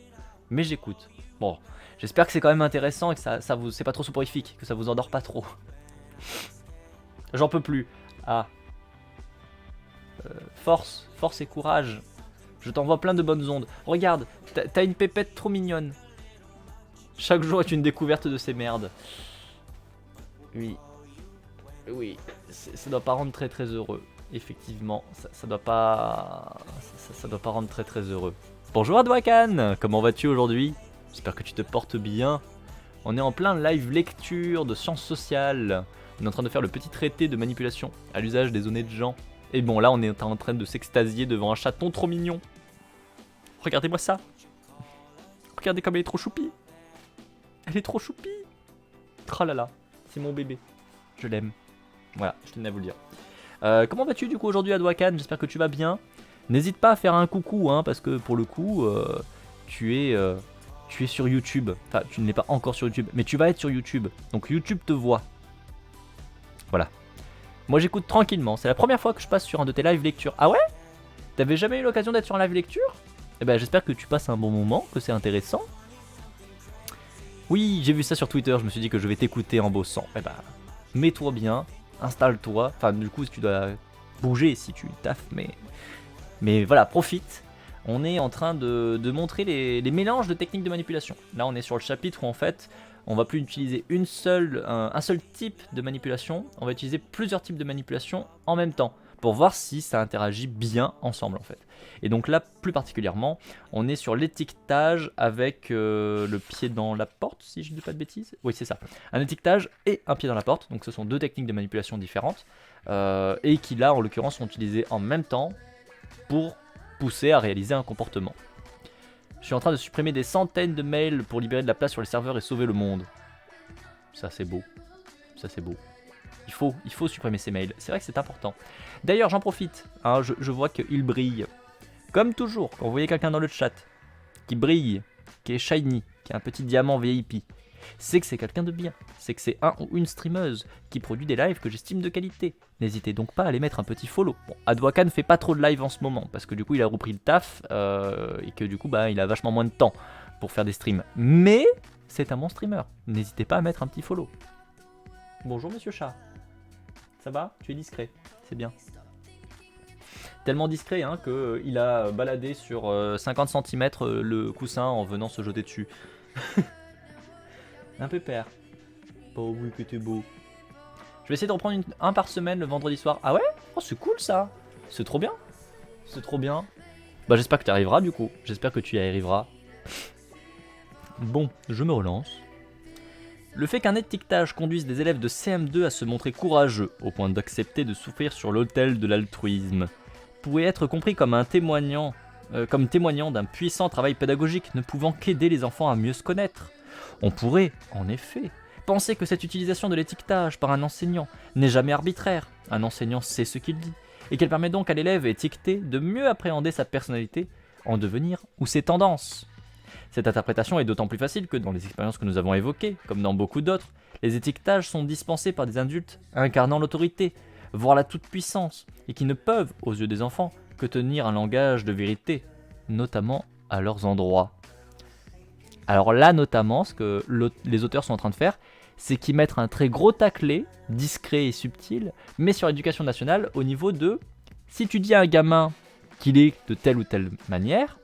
Mais j'écoute. Bon, j'espère que c'est quand même intéressant et que ça vous, c'est pas trop soporifique, que ça vous endort pas trop. J'en peux plus. Ah. Force et courage. Je t'envoie plein de bonnes ondes. Regarde, t'as une pépette trop mignonne. Chaque jour est une découverte de ces merdes. Oui. Oui, ça doit pas rendre très très heureux. Effectivement, ça doit pas rendre très très heureux. Bonjour Adwakan, comment vas-tu aujourd'hui? J'espère que tu te portes bien. On est en plein live lecture de sciences sociales. On est en train de faire le petit traité de manipulation à l'usage des honnêtes gens. Et bon, là on est en train de s'extasier devant un chaton trop mignon. Regardez-moi ça. Regardez comme elle est trop choupie. Elle est trop choupie. Tralala, c'est mon bébé. Je l'aime. Voilà, je tenais à vous le dire. Comment vas-tu du coup aujourd'hui Adwakan? J'espère que tu vas bien. N'hésite pas à faire un coucou, hein, parce que pour le coup, tu es sur YouTube. Enfin, tu ne l'es pas encore sur YouTube, mais tu vas être sur YouTube. Donc YouTube te voit. Voilà. Moi j'écoute tranquillement. C'est la première fois que je passe sur un de tes live lectures. Ah ouais? T'avais jamais eu l'occasion d'être sur un live lecture? Eh ben j'espère que tu passes un bon moment, que c'est intéressant. Oui, j'ai vu ça sur Twitter, je me suis dit que je vais t'écouter en bossant. Eh ben, mets-toi bien, installe-toi. Enfin, du coup, tu dois bouger si tu taffes, mais voilà, profite. On est en train de montrer les mélanges de techniques de manipulation. Là, on est sur le chapitre où en fait, on va plus utiliser un seul type de manipulation. On va utiliser plusieurs types de manipulation en même temps pour voir si ça interagit bien ensemble en fait. Et donc là, plus particulièrement, on est sur l'étiquetage avec le pied dans la porte, si je ne dis pas de bêtises. Oui, c'est ça. Un étiquetage et un pied dans la porte. Donc ce sont deux techniques de manipulation différentes et qui là, en l'occurrence, sont utilisées en même temps pour pousser à réaliser un comportement. Je suis en train de supprimer des centaines de mails pour libérer de la place sur les serveurs et sauver le monde. Ça c'est beau. Ça c'est beau. Il faut supprimer ces mails. C'est vrai que c'est important. D'ailleurs, j'en profite. Hein, je vois qu'il brille. Comme toujours, quand vous voyez quelqu'un dans le chat qui brille, qui est shiny, qui a un petit diamant VIP, c'est que c'est quelqu'un de bien. C'est que c'est un ou une streameuse qui produit des lives que j'estime de qualité. N'hésitez donc pas à aller mettre un petit follow. Bon, Adwakan ne fait pas trop de live en ce moment parce que du coup il a repris le taf et que du coup bah, il a vachement moins de temps pour faire des streams. Mais c'est un bon streamer. N'hésitez pas à mettre un petit follow. Bonjour monsieur chat. Ça va? Tu es discret, c'est bien. Tellement discret hein, qu'il a baladé sur 50 cm le coussin en venant se jeter dessus. Un pépère. Oh oui que t'es beau. Je vais essayer d'en prendre un par semaine le vendredi soir. Ah ouais? Oh c'est cool ça. C'est trop bien. C'est trop bien. Bah j'espère que tu y arriveras du coup. J'espère que tu y arriveras. Bon, je me relance. Le fait qu'un étiquetage conduise des élèves de CM2 à se montrer courageux, au point d'accepter de souffrir sur l'autel de l'altruisme, pourrait être compris comme témoignant d'un puissant travail pédagogique ne pouvant qu'aider les enfants à mieux se connaître. On pourrait, en effet, penser que cette utilisation de l'étiquetage par un enseignant n'est jamais arbitraire, un enseignant sait ce qu'il dit, et qu'elle permet donc à l'élève étiqueté de mieux appréhender sa personnalité, en devenir ou ses tendances. Cette interprétation est d'autant plus facile que dans les expériences que nous avons évoquées, comme dans beaucoup d'autres, les étiquetages sont dispensés par des adultes incarnant l'autorité, voire la toute-puissance, et qui ne peuvent, aux yeux des enfants, que tenir un langage de vérité, notamment à leurs endroits. Alors là, notamment, ce que les auteurs sont en train de faire, c'est qu'ils mettent un très gros taclé, discret et subtil, mais sur l'éducation nationale au niveau de si tu dis à un gamin qu'il est de telle ou telle manière,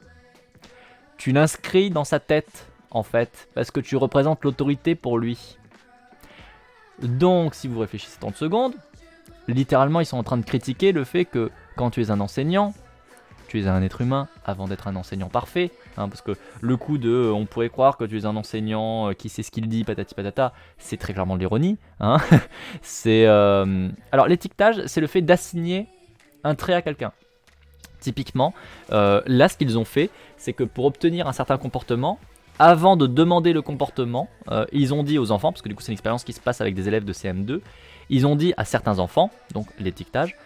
tu l'inscris dans sa tête, en fait, parce que tu représentes l'autorité pour lui. Donc, si vous réfléchissez 30 secondes, littéralement, ils sont en train de critiquer le fait que quand tu es un enseignant, tu es un être humain avant d'être un enseignant parfait, hein, parce que le coup de on pourrait croire que tu es un enseignant qui sait ce qu'il dit, patati patata, c'est très clairement de l'ironie. Hein. Alors, l'étiquetage, c'est le fait d'assigner un trait à quelqu'un. Typiquement, là ce qu'ils ont fait, c'est que pour obtenir un certain comportement, avant de demander le comportement, ils ont dit aux enfants, parce que du coup c'est une expérience qui se passe avec des élèves de CM2, ils ont dit à certains enfants, donc l'étiquetage,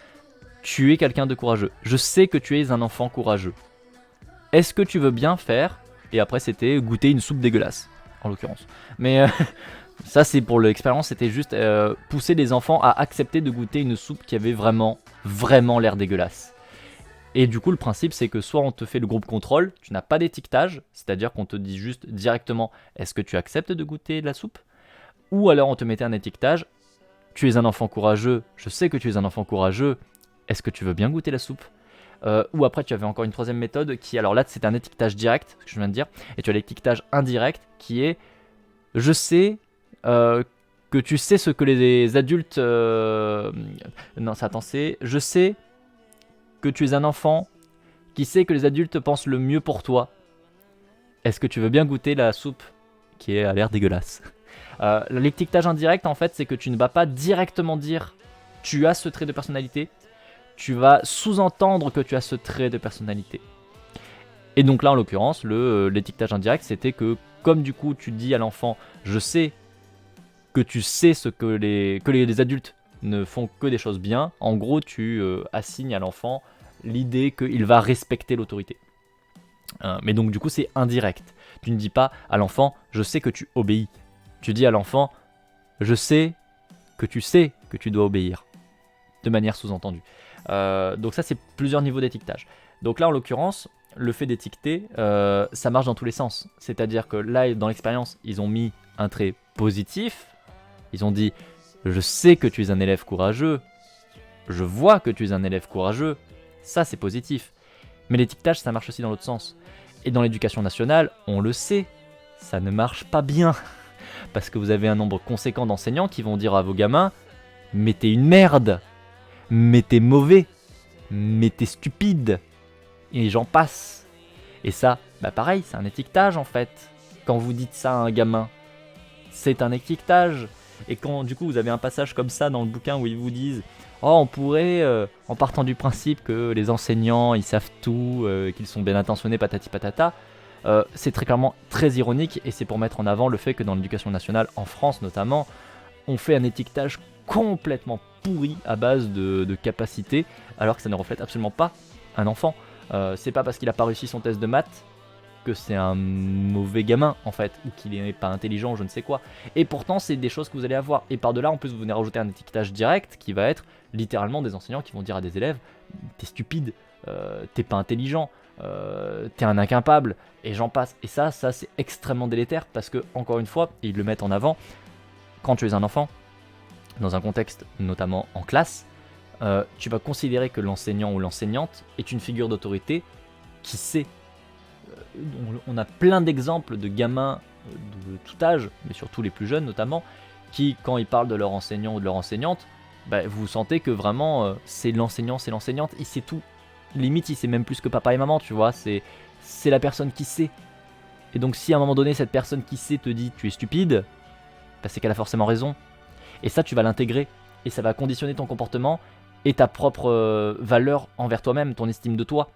tu es quelqu'un de courageux, je sais que tu es un enfant courageux. Est-ce que tu veux bien faire et après c'était goûter une soupe dégueulasse, en l'occurrence. Mais ça c'est pour l'expérience, c'était juste pousser les enfants à accepter de goûter une soupe qui avait vraiment l'air dégueulasse. Et du coup le principe c'est que soit on te fait le groupe contrôle, tu n'as pas d'étiquetage, c'est-à-dire qu'on te dit juste directement est-ce que tu acceptes de goûter de la soupe, ou alors on te mettait un étiquetage, tu es un enfant courageux, je sais que tu es un enfant courageux, est-ce que tu veux bien goûter la soupe? Ou après tu avais encore une troisième méthode qui, alors là c'est un étiquetage direct, ce que je viens de dire, et tu as l'étiquetage indirect qui est je sais que tu sais ce que les adultes... Non, ça attends, c'est je sais que tu es un enfant qui sait que les adultes pensent le mieux pour toi. Est-ce que tu veux bien goûter la soupe qui a l'air dégueulasse? L'étiquetage indirect en fait c'est que tu ne vas pas directement dire tu as ce trait de personnalité, tu vas sous-entendre que tu as ce trait de personnalité. Et donc là en l'occurrence l'étiquetage indirect c'était que comme du coup tu dis à l'enfant je sais que tu sais ce que les adultes ne font que des choses bien, en gros tu assignes à l'enfant l'idée qu'il va respecter l'autorité. Mais donc du coup c'est indirect. Tu ne dis pas à l'enfant je sais que tu obéis. Tu dis à l'enfant je sais que tu dois obéir. De manière sous-entendue. Donc ça c'est plusieurs niveaux d'étiquetage. Donc là en l'occurrence le fait d'étiqueter ça marche dans tous les sens. C'est-à-dire que là dans l'expérience ils ont mis un trait positif. Ils ont dit je sais que tu es un élève courageux. Je vois que tu es un élève courageux. Ça c'est positif. Mais l'étiquetage ça marche aussi dans l'autre sens. Et dans l'éducation nationale on le sait. Ça ne marche pas bien. Parce que vous avez un nombre conséquent d'enseignants qui vont dire à vos gamins mais t'es une merde. Mais t'es mauvais, mais t'es stupide, et j'en passe. Et ça, bah pareil, c'est un étiquetage en fait. Quand vous dites ça à un gamin, c'est un étiquetage. Et quand du coup vous avez un passage comme ça dans le bouquin où ils vous disent oh on pourrait, en partant du principe que les enseignants ils savent tout, qu'ils sont bien intentionnés, patati patata, c'est très clairement très ironique et c'est pour mettre en avant le fait que dans l'éducation nationale, en France notamment, on fait un étiquetage complètement pourri à base de capacité, alors que ça ne reflète absolument pas un enfant. C'est pas parce qu'il a pas réussi son test de maths que c'est un mauvais gamin en fait, ou qu'il n'est pas intelligent, je ne sais quoi. Et pourtant c'est des choses que vous allez avoir. Et par-delà en plus vous venez rajouter un étiquetage direct qui va être littéralement des enseignants qui vont dire à des élèves t'es stupide, t'es pas intelligent, t'es un incapable, et j'en passe. Et ça c'est extrêmement délétère parce que encore une fois, ils le mettent en avant, quand tu es un enfant, dans un contexte notamment en classe, tu vas considérer que l'enseignant ou l'enseignante est une figure d'autorité qui sait. On a plein d'exemples de gamins de tout âge, mais surtout les plus jeunes notamment, qui quand ils parlent de leur enseignant ou de leur enseignante, bah, vous sentez que vraiment c'est l'enseignant, c'est l'enseignante, il sait tout. Limite il sait même plus que papa et maman, tu vois, c'est la personne qui sait. Et donc si à un moment donné cette personne qui sait te dit tu es stupide, bah, c'est qu'elle a forcément raison. Et ça tu vas l'intégrer, et ça va conditionner ton comportement et ta propre valeur envers toi-même, ton estime de toi,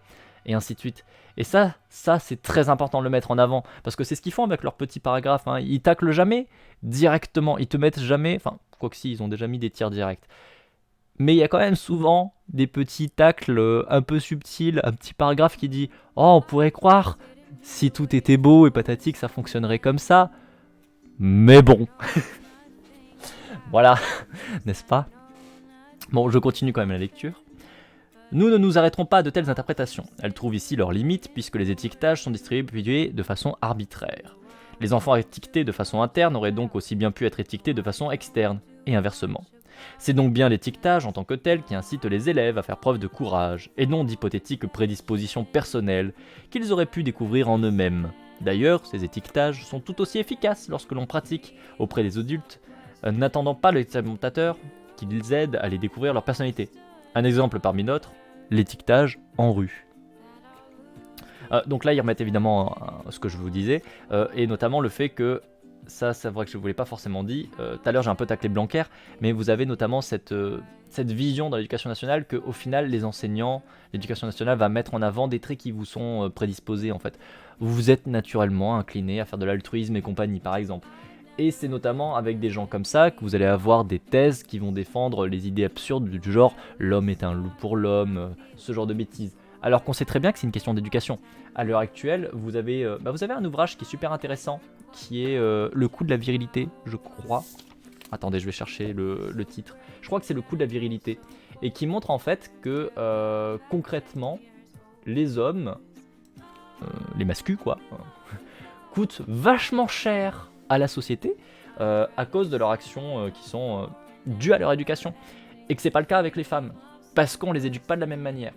et ainsi de suite. Et ça c'est très important de le mettre en avant, parce que c'est ce qu'ils font avec leurs petits paragraphes, hein. Ils taclent jamais directement, ils te mettent jamais, enfin, quoique si, ils ont déjà mis des tirs directs. Mais il y a quand même souvent des petits tacles un peu subtils, un petit paragraphe qui dit « Oh, on pourrait croire, si tout était beau et patati, que ça fonctionnerait comme ça. » Mais bon, voilà, n'est-ce pas? Bon, je continue quand même la lecture. Nous ne nous arrêterons pas à de telles interprétations. Elles trouvent ici leurs limites puisque les étiquetages sont distribués de façon arbitraire. Les enfants étiquetés de façon interne auraient donc aussi bien pu être étiquetés de façon externe, et inversement. C'est donc bien l'étiquetage en tant que tel qui incite les élèves à faire preuve de courage, et non d'hypothétiques prédispositions personnelles qu'ils auraient pu découvrir en eux-mêmes. D'ailleurs, ces étiquetages sont tout aussi efficaces lorsque l'on pratique auprès des adultes, n'attendant pas l'expérimentateur qu'ils aident à les découvrir leur personnalité. Un exemple parmi d'autres, l'étiquetage en rue. Donc là, ils remettent évidemment ce que je vous disais, et notamment le fait que, ça c'est vrai que je ne vous l'ai pas forcément dit, tout à l'heure j'ai un peu taclé Blanquer, mais vous avez notamment cette vision dans l'éducation nationale qu'au final les enseignants, l'éducation nationale va mettre en avant des traits qui vous sont prédisposés en fait. Vous êtes naturellement incliné à faire de l'altruisme et compagnie par exemple. Et c'est notamment avec des gens comme ça que vous allez avoir des thèses qui vont défendre les idées absurdes du genre l'homme est un loup pour l'homme, ce genre de bêtises. alors qu'on sait très bien que c'est une question d'éducation. À l'heure actuelle, vous avez un ouvrage qui est super intéressant, qui est Le coût de la virilité, je crois. Attendez, je vais chercher le titre. Je crois que c'est Le coût de la virilité, et qui montre en fait que concrètement, les hommes, les mascus quoi, coûtent vachement cher à la société à cause de leurs actions qui sont dues à leur éducation, et que c'est pas le cas avec les femmes, parce qu'on les éduque pas de la même manière.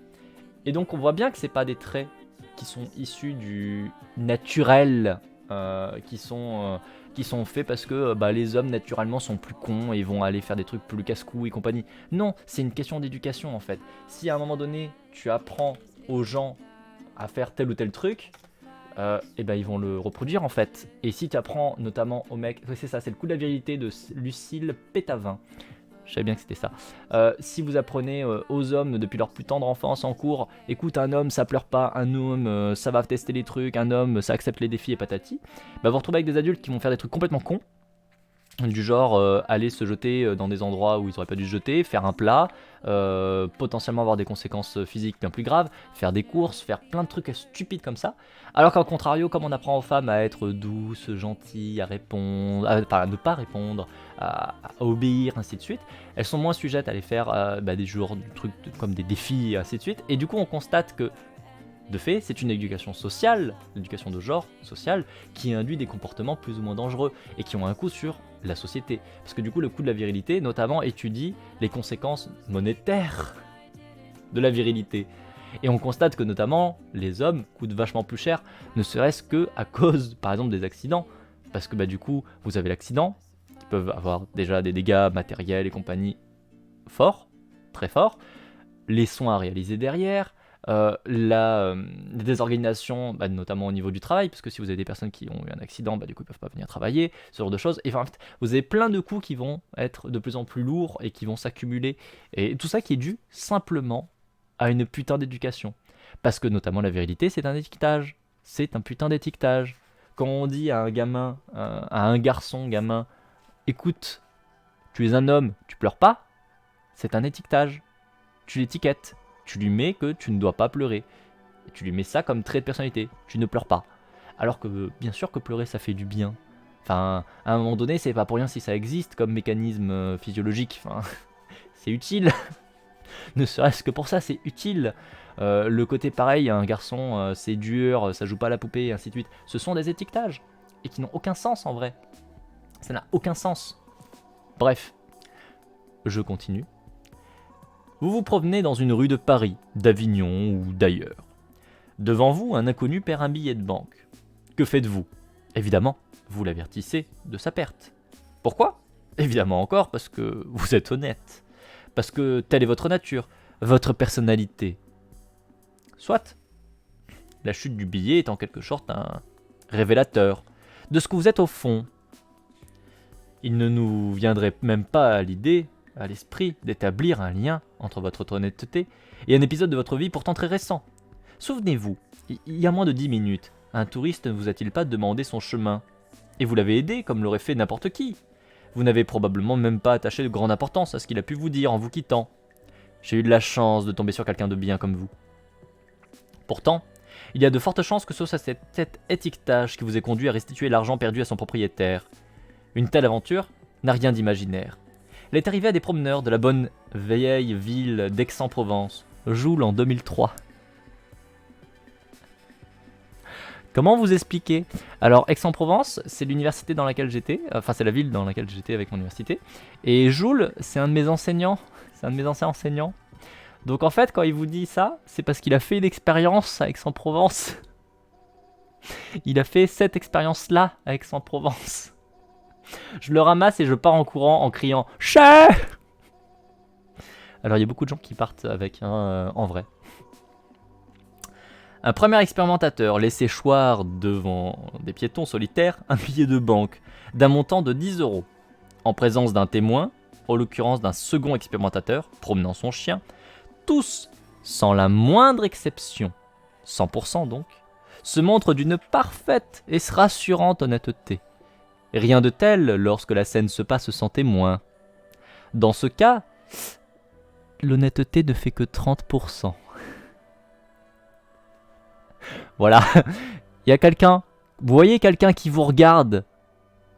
Et donc on voit bien que c'est pas des traits qui sont issus du naturel, qui sont faits parce que les hommes naturellement sont plus cons et vont aller faire des trucs plus casse-cou et compagnie. Non, c'est une question d'éducation en fait. Si à un moment donné tu apprends aux gens à faire tel ou tel truc, ils vont le reproduire en fait. Et si tu apprends notamment aux mecs, c'est ça, c'est le coup de la virilité de Lucille Pétavin. Je savais bien que c'était ça. Si vous apprenez aux hommes depuis leur plus tendre enfance en cours, écoute, un homme ça pleure pas, un homme ça va tester les trucs, un homme ça accepte les défis et patati, vous vous retrouvez avec des adultes qui vont faire des trucs complètement cons, du genre aller se jeter dans des endroits où ils auraient pas dû se jeter, faire un plat, potentiellement avoir des conséquences physiques bien plus graves, faire des courses, faire plein de trucs stupides comme ça. Alors qu'au contrario, comme on apprend aux femmes à être douces, gentilles, à répondre, à ne pas répondre, à obéir, ainsi de suite, elles sont moins sujettes à aller faire des trucs comme des défis, ainsi de suite. Et du coup, on constate que de fait, c'est une éducation sociale, l'éducation de genre sociale, qui induit des comportements plus ou moins dangereux et qui ont un coût sur la société. Parce que du coup, le coût de la virilité, notamment, étudie les conséquences monétaires de la virilité. Et on constate que notamment, les hommes coûtent vachement plus cher, ne serait-ce que à cause, par exemple, des accidents. Parce que du coup, vous avez l'accident, qui peuvent avoir déjà des dégâts matériels et compagnie forts, très forts, les soins à réaliser derrière, la désorganisation, notamment au niveau du travail, parce que si vous avez des personnes qui ont eu un accident, du coup ils peuvent pas venir travailler, ce genre de choses. Et en fait, vous avez plein de coûts qui vont être de plus en plus lourds et qui vont s'accumuler. Et tout ça qui est dû simplement à une putain d'éducation. Parce que notamment la virilité, c'est un étiquetage. C'est un putain d'étiquetage. Quand on dit à un gamin, à un garçon gamin, écoute, tu es un homme, tu pleures pas, c'est un étiquetage. Tu l'étiquettes. Tu lui mets que tu ne dois pas pleurer. Et tu lui mets ça comme trait de personnalité. Tu ne pleures pas. Alors que bien sûr que pleurer ça fait du bien. Enfin, à un moment donné, c'est pas pour rien si ça existe comme mécanisme physiologique. Enfin, c'est utile. Ne serait-ce que pour ça, c'est utile. Le côté pareil, un garçon, c'est dur, ça joue pas à la poupée, et ainsi de suite. Ce sont des étiquetages. Et qui n'ont aucun sens en vrai. Ça n'a aucun sens. Bref. Je continue. Vous vous promenez dans une rue de Paris, d'Avignon ou d'ailleurs. Devant vous, un inconnu perd un billet de banque. Que faites-vous? Évidemment, vous l'avertissez de sa perte. Pourquoi? Évidemment encore parce que vous êtes honnête. Parce que telle est votre nature, votre personnalité. Soit. La chute du billet est en quelque sorte un révélateur de ce que vous êtes au fond. Il ne nous viendrait même pas à l'idée, à l'esprit, d'établir un lien entre votre honnêteté et un épisode de votre vie pourtant très récent. Souvenez-vous, il y a moins de 10 minutes, un touriste ne vous a-t-il pas demandé son chemin? Et vous l'avez aidé comme l'aurait fait n'importe qui. Vous n'avez probablement même pas attaché de grande importance à ce qu'il a pu vous dire en vous quittant. J'ai eu de la chance de tomber sur quelqu'un de bien comme vous. Pourtant, il y a de fortes chances que ce soit cet étiquetage qui vous ait conduit à restituer l'argent perdu à son propriétaire. Une telle aventure n'a rien d'imaginaire. Elle est arrivée à des promeneurs de la bonne vieille ville d'Aix-en-Provence, Joule en 2003. Comment vous expliquer? Alors, Aix-en-Provence, c'est l'université dans laquelle j'étais, enfin c'est la ville dans laquelle j'étais avec mon université, et Joule, c'est un de mes enseignants, c'est un de mes anciens enseignants. Donc en fait, quand il vous dit ça, c'est parce qu'il a fait une expérience à Aix-en-Provence. Il a fait cette expérience-là à Aix-en-Provence. Je le ramasse et je pars en courant en criant « Chef !» Alors il y a beaucoup de gens qui partent avec en vrai. Un premier expérimentateur laissait choir devant des piétons solitaires un billet de banque d'un montant de 10 €. En présence d'un témoin, en l'occurrence d'un second expérimentateur promenant son chien, tous, sans la moindre exception, 100% donc, se montrent d'une parfaite et rassurante honnêteté. Rien de tel lorsque la scène se passe sans témoin. Dans ce cas, l'honnêteté ne fait que 30%. Voilà. Il y a quelqu'un, vous voyez quelqu'un qui vous regarde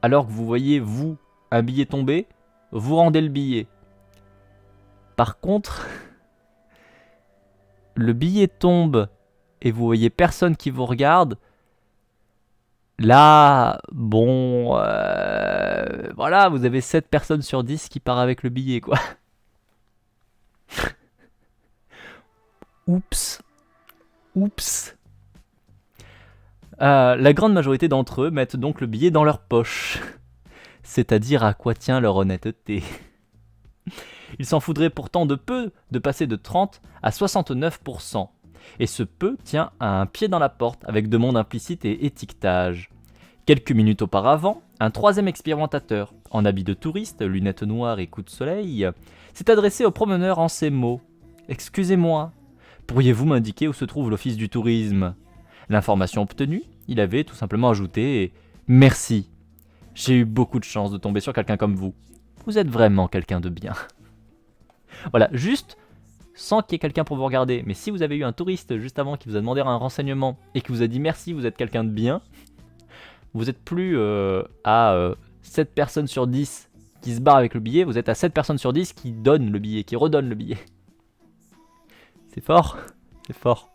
alors que vous voyez, vous, un billet tomber, vous rendez le billet. Par contre, le billet tombe et vous voyez personne qui vous regarde. Là, bon, voilà, vous avez 7 personnes sur 10 qui partent avec le billet, quoi. Oups. Oups. La grande majorité d'entre eux mettent donc le billet dans leur poche. C'est-à-dire à quoi tient leur honnêteté. Il s'en faudrait pourtant de peu de passer de 30 à 69%. Et ce peu tient à un pied dans la porte avec demande implicite et étiquetage. Quelques minutes auparavant, un troisième expérimentateur, en habit de touriste, lunettes noires et coup de soleil, s'est adressé au promeneur en ces mots. « Excusez-moi, pourriez-vous m'indiquer où se trouve l'office du tourisme ?» L'information obtenue, il avait tout simplement ajouté « Merci, j'ai eu beaucoup de chance de tomber sur quelqu'un comme vous. Vous êtes vraiment quelqu'un de bien. » Voilà, juste sans qu'il y ait quelqu'un pour vous regarder. Mais si vous avez eu un touriste juste avant qui vous a demandé un renseignement et qui vous a dit merci, vous êtes quelqu'un de bien, vous êtes plus à 7 personnes sur 10 qui se barrent avec le billet, vous êtes à 7 personnes sur 10 qui donnent le billet, qui redonnent le billet. C'est fort, c'est fort.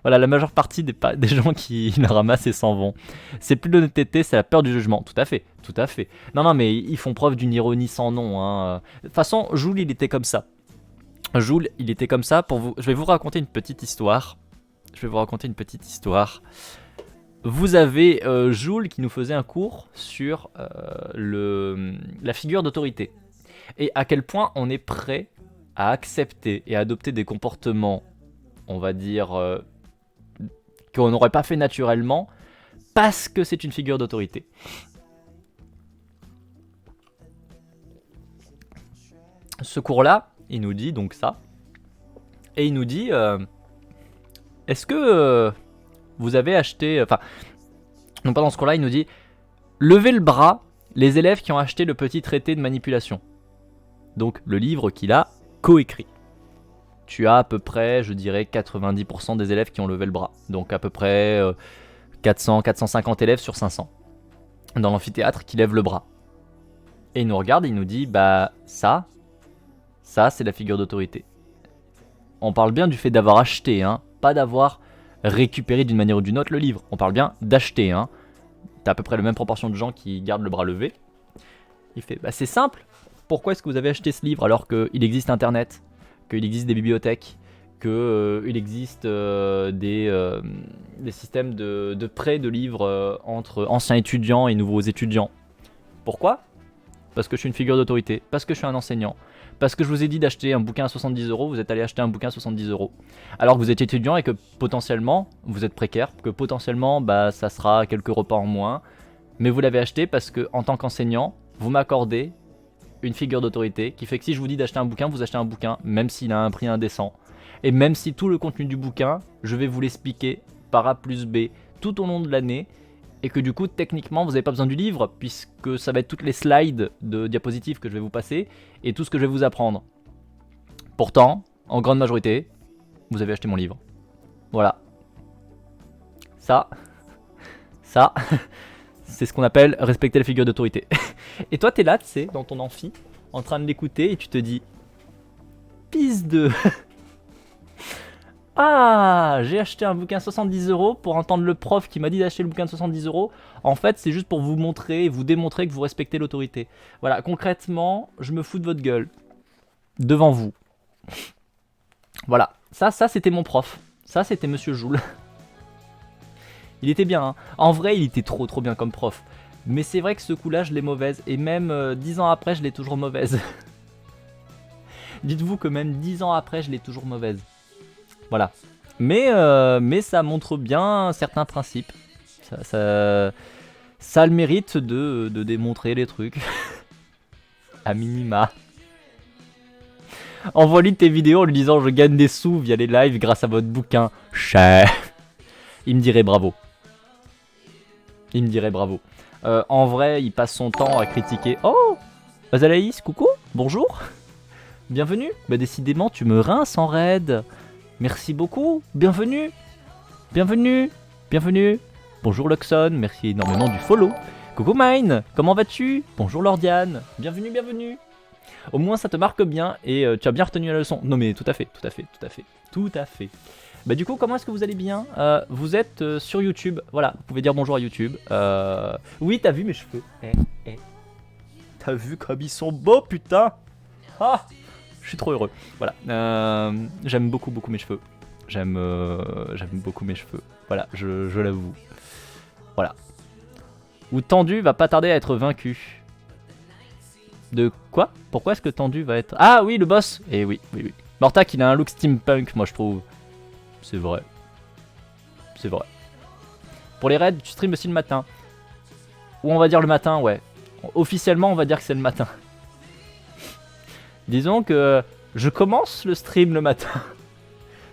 Voilà, la majeure partie des gens qui le ramassent et s'en vont. C'est plus l'honnêteté, c'est la peur du jugement. Tout à fait, tout à fait. Non, mais ils font preuve d'une ironie sans nom. Hein. De toute façon, Joule, il était comme ça. Joule, il était comme ça pour vous. Je vais vous raconter une petite histoire. Vous avez Joule qui nous faisait un cours sur la figure d'autorité. Et à quel point on est prêt à accepter et à adopter des comportements, on va dire, qu'on n'aurait pas fait naturellement, parce que c'est une figure d'autorité. Ce cours-là, il nous dit donc ça, et il nous dit, est-ce que vous avez acheté, enfin, non pas dans ce cours-là, il nous dit, levez le bras, les élèves qui ont acheté le petit traité de manipulation. Donc le livre qu'il a coécrit. Tu as à peu près, je dirais, 90% des élèves qui ont levé le bras. Donc à peu près 400-450 élèves sur 500 dans l'amphithéâtre qui lèvent le bras. Et il nous regarde et il nous dit, bah ça c'est la figure d'autorité. On parle bien du fait d'avoir acheté, hein, pas d'avoir récupéré d'une manière ou d'une autre le livre. On parle bien d'acheter. Hein. T'as à peu près la même proportion de gens qui gardent le bras levé. Il fait, bah c'est simple. Pourquoi est-ce que vous avez acheté ce livre alors qu'il existe Internet, qu'il existe des bibliothèques, qu'il existe des systèmes de prêt de livres entre anciens étudiants et nouveaux étudiants. Pourquoi ? Parce que je suis une figure d'autorité, parce que je suis un enseignant, parce que je vous ai dit d'acheter un bouquin à 70€, vous êtes allé acheter un bouquin à 70€. Alors que vous êtes étudiant et que potentiellement, vous êtes précaire, que potentiellement, bah, ça sera quelques repas en moins, mais vous l'avez acheté parce que en tant qu'enseignant, vous m'accordez une figure d'autorité qui fait que si je vous dis d'acheter un bouquin, vous achetez un bouquin, même s'il a un prix indécent. Et même si tout le contenu du bouquin, je vais vous l'expliquer par A plus B tout au long de l'année, et que du coup, techniquement, vous n'avez pas besoin du livre, puisque ça va être toutes les slides de diapositives que je vais vous passer, et tout ce que je vais vous apprendre. Pourtant, en grande majorité, vous avez acheté mon livre. Voilà. Ça, c'est ce qu'on appelle respecter la figure d'autorité. Et toi, t'es là, tu sais, dans ton amphi, en train de l'écouter, et tu te dis, pisse de... Ah, j'ai acheté un bouquin 70€ pour entendre le prof qui m'a dit d'acheter le bouquin de 70€. En fait, c'est juste pour vous montrer et vous démontrer que vous respectez l'autorité. Voilà, concrètement, je me fous de votre gueule. Devant vous. Voilà, ça c'était mon prof. Ça, c'était Monsieur Joule. Il était bien, hein. En vrai, il était trop bien comme prof. Mais c'est vrai que ce coup-là, je l'ai mauvaise. Et même 10 ans après, je l'ai toujours mauvaise. Dites-vous que même 10 ans après, je l'ai toujours mauvaise. Voilà. Mais ça montre bien certains principes. Ça a le mérite de démontrer les trucs. A minima. Envoie-lui tes vidéos en lui disant je gagne des sous via les lives grâce à votre bouquin. Cher. Il me dirait bravo. En vrai, il passe son temps à critiquer. Oh, Azalaïs, coucou, bonjour. Bienvenue. Bah décidément, tu me rinces en raid. Merci beaucoup, bienvenue. Bienvenue. Bienvenue. Bonjour Luxon, merci énormément du follow. Coucou Mine, comment vas-tu? Bonjour Lordiane, bienvenue, bienvenue. Au moins ça te marque bien et tu as bien retenu la leçon. Non mais tout à fait, tout à fait, tout à fait, tout à fait. Bah du coup, comment est-ce que vous allez bien? Vous êtes sur YouTube, voilà, vous pouvez dire bonjour à YouTube. Oui, t'as vu mes cheveux? T'as vu comme ils sont beaux, putain? Ah, je suis trop heureux. Voilà, j'aime beaucoup, beaucoup mes cheveux. J'aime beaucoup mes cheveux. Voilà, je l'avoue. Voilà. Ou Tendu va pas tarder à être vaincu. De quoi? Pourquoi est-ce que Tendu va être... Ah oui, le boss. Eh oui, oui, oui. Mortak, il a un look steampunk, moi je trouve. C'est vrai. C'est vrai. Pour les raids, tu stream aussi le matin. Ou on va dire le matin, ouais. Officiellement, on va dire que c'est le matin. Disons que je commence le stream le matin.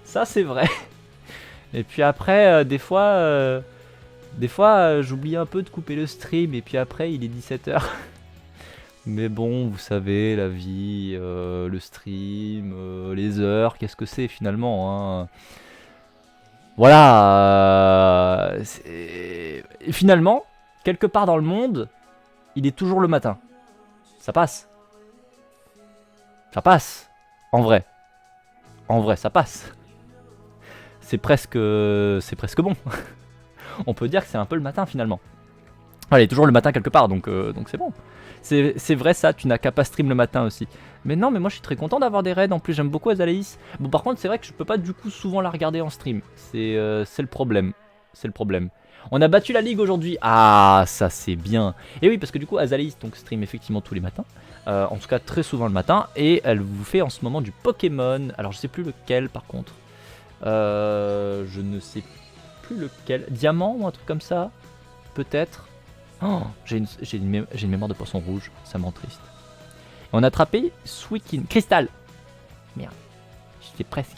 Ça, c'est vrai. Et puis après, des fois, j'oublie un peu de couper le stream. Et puis après, il est 17h. Mais bon, vous savez, la vie, le stream, les heures, qu'est-ce que c'est finalement, hein. Voilà. Et finalement, quelque part dans le monde, il est toujours le matin. Ça passe. Ça passe. En vrai. En vrai, ça passe. C'est presque bon. On peut dire que c'est un peu le matin finalement. Voilà, il est toujours le matin quelque part, donc c'est bon. C'est vrai ça, tu n'as qu'à pas stream le matin aussi. Mais non, mais moi je suis très content d'avoir des raids, en plus j'aime beaucoup Azalaïs. Bon par contre c'est vrai que je peux pas du coup souvent la regarder en stream. C'est le problème. C'est le problème. On a battu la ligue aujourd'hui. Ah, ça c'est bien. Et oui, parce que du coup Azalaïs donc stream effectivement tous les matins. En tout cas très souvent le matin. Et elle vous fait en ce moment du Pokémon. Alors je sais plus lequel par contre. Je ne sais plus lequel. Diamant ou un truc comme ça? Peut-être. Oh, j'ai une mémoire de poisson rouge, ça me rend triste. On a attrapé Suicune. Cristal. Merde. J'étais presque.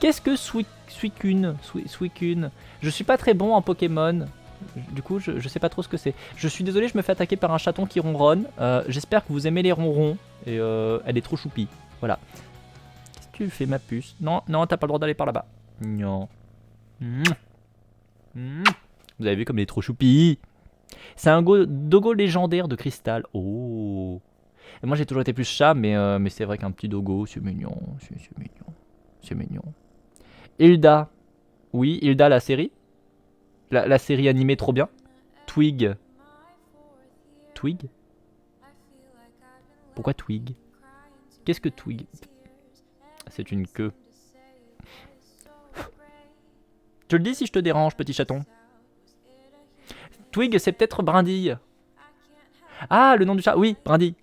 Qu'est-ce que Suicune? Je suis pas très bon en Pokémon. Du coup, je sais pas trop ce que c'est. Je suis désolé, je me fais attaquer par un chaton qui ronronne. J'espère que vous aimez les ronrons. Et elle est trop choupie. Voilà. Qu'est-ce que tu fais, ma puce? Non, non, t'as pas le droit d'aller par là-bas. Non. Vous avez vu comme il est trop choupi. C'est un dogo légendaire de cristal. Oh. Et moi j'ai toujours été plus chat, mais c'est vrai qu'un petit dogo, c'est mignon. C'est mignon. C'est mignon. Hilda. Oui, Hilda, la série. La série animée trop bien. Twig. Twig? Pourquoi Twig? Qu'est-ce que Twig? C'est une queue. Je le dis si je te dérange, petit chaton. Twig, c'est peut-être Brindille. Ah, le nom du chat. Oui, Brindille.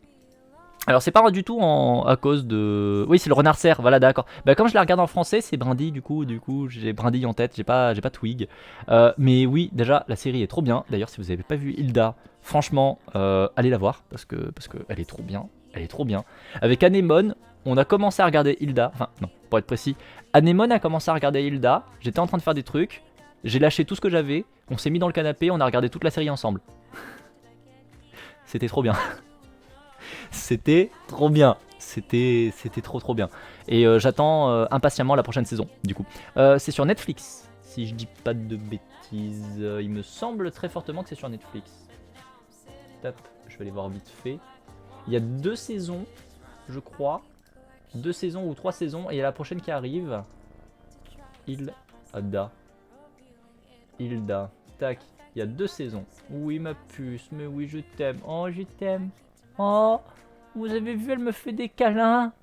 Alors, c'est pas du tout à cause de... Oui, c'est le renard cerf, voilà, d'accord. Bah, comme je la regarde en français, c'est Brindille, du coup j'ai Brindille en tête, j'ai pas Twig. Mais oui, déjà, la série est trop bien. D'ailleurs, si vous avez pas vu Hilda, franchement, allez la voir, parce que elle est trop bien. Elle est trop bien. Avec Anémone, on a commencé à regarder Hilda. Enfin, non, pour être précis. Anémone a commencé à regarder Hilda. J'étais en train de faire des trucs. J'ai lâché tout ce que j'avais. On s'est mis dans le canapé, on a regardé toute la série ensemble. C'était trop bien. C'était trop bien. C'était trop bien. Et j'attends impatiemment la prochaine saison, du coup. C'est sur Netflix, si je dis pas de bêtises. Il me semble très fortement que c'est sur Netflix. Top, je vais aller voir vite fait. Il y a 2 saisons, je crois. 2 saisons ou 3 saisons. Et il y a la prochaine qui arrive. Hilda. Tac. Il y a 2 saisons. Oui, ma puce. Mais oui, je t'aime. Oh, je t'aime. Oh, vous avez vu, elle me fait des câlins.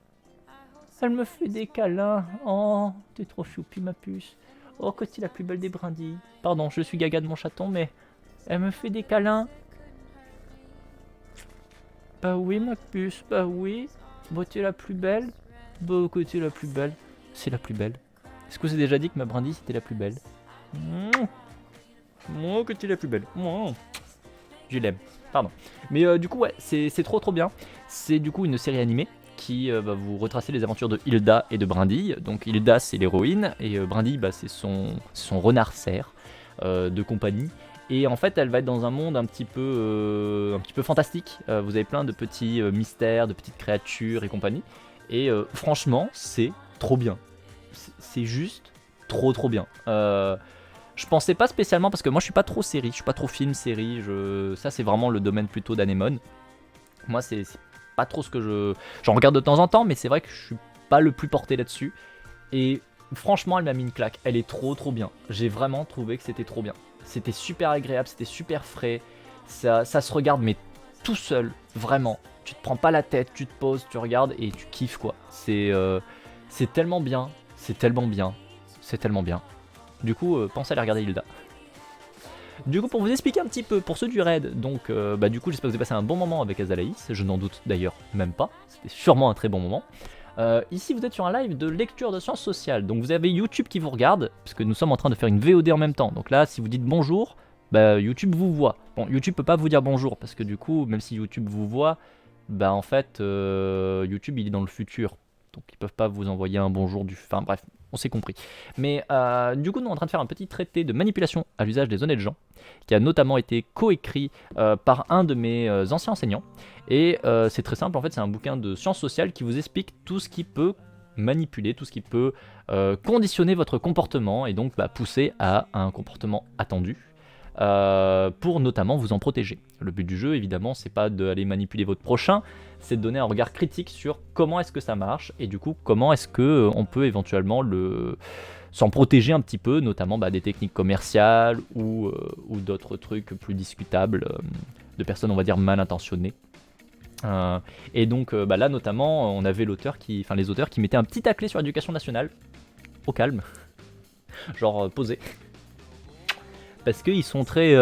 Elle me fait des câlins. Oh, t'es trop choupi, ma puce. Oh, que t'es la plus belle des brindilles. Pardon, je suis gaga de mon chaton, mais elle me fait des câlins. Bah oui, ma puce. Bah oui. Bah, t'es la plus belle. Bah, que t'es la plus belle. C'est la plus belle. Est-ce que vous avez déjà dit que ma brindille, c'était la plus belle? Moi, que tu es la plus belle. Je l'aime. Pardon. Mais du coup, ouais, c'est trop bien. C'est du coup une série animée qui va vous retracer les aventures de Hilda et de Brindille. Donc Hilda, c'est l'héroïne, et Brindille, bah, c'est son renard cerf de compagnie. Et en fait, elle va être dans un monde un petit peu fantastique. Vous avez plein de petits mystères, de petites créatures et compagnie. Et franchement, c'est trop bien. C'est juste trop bien. Je pensais pas spécialement, parce que moi je suis pas trop série, je suis pas trop film, série, ça c'est vraiment le domaine plutôt d'Anemone. Moi c'est pas trop ce que j'en regarde de temps en temps, mais c'est vrai que je suis pas le plus porté là-dessus. Et franchement elle m'a mis une claque, elle est trop bien. J'ai vraiment trouvé que c'était trop bien. C'était super agréable, c'était super frais, ça se regarde mais tout seul, vraiment. Tu te prends pas la tête, tu te poses, tu regardes et tu kiffes quoi. C'est tellement bien, c'est tellement bien, c'est tellement bien. Du coup, pensez à aller regarder Hilda. Du coup, pour vous expliquer un petit peu, pour ceux du raid, donc du coup j'espère que vous avez passé un bon moment avec Azalaïs, je n'en doute d'ailleurs même pas, c'était sûrement un très bon moment. Ici vous êtes sur un live de lecture de sciences sociales, donc vous avez YouTube qui vous regarde, parce que nous sommes en train de faire une VOD en même temps, donc là si vous dites bonjour, YouTube vous voit. Bon, YouTube peut pas vous dire bonjour, parce que du coup, même si YouTube vous voit, en fait, YouTube il est dans le futur, donc ils peuvent pas vous envoyer un bonjour du... Enfin bref, on s'est compris. Mais du coup, nous sommes en train de faire un petit traité de manipulation à l'usage des honnêtes gens, qui a notamment été coécrit par un de mes anciens enseignants. Et c'est très simple, en fait, c'est un bouquin de sciences sociales qui vous explique tout ce qui peut manipuler, tout ce qui peut conditionner votre comportement et donc pousser à un comportement attendu. Pour notamment vous en protéger. Le but du jeu, évidemment, c'est pas d'aller manipuler votre prochain, c'est de donner un regard critique sur comment est-ce que ça marche et du coup comment est-ce que on peut éventuellement s'en protéger un petit peu, notamment des techniques commerciales ou d'autres trucs plus discutables de personnes, on va dire, mal intentionnées. Et donc là notamment on avait les auteurs qui mettaient un petit taclé sur l'éducation nationale, au calme, genre posé. Parce qu'ils sont très,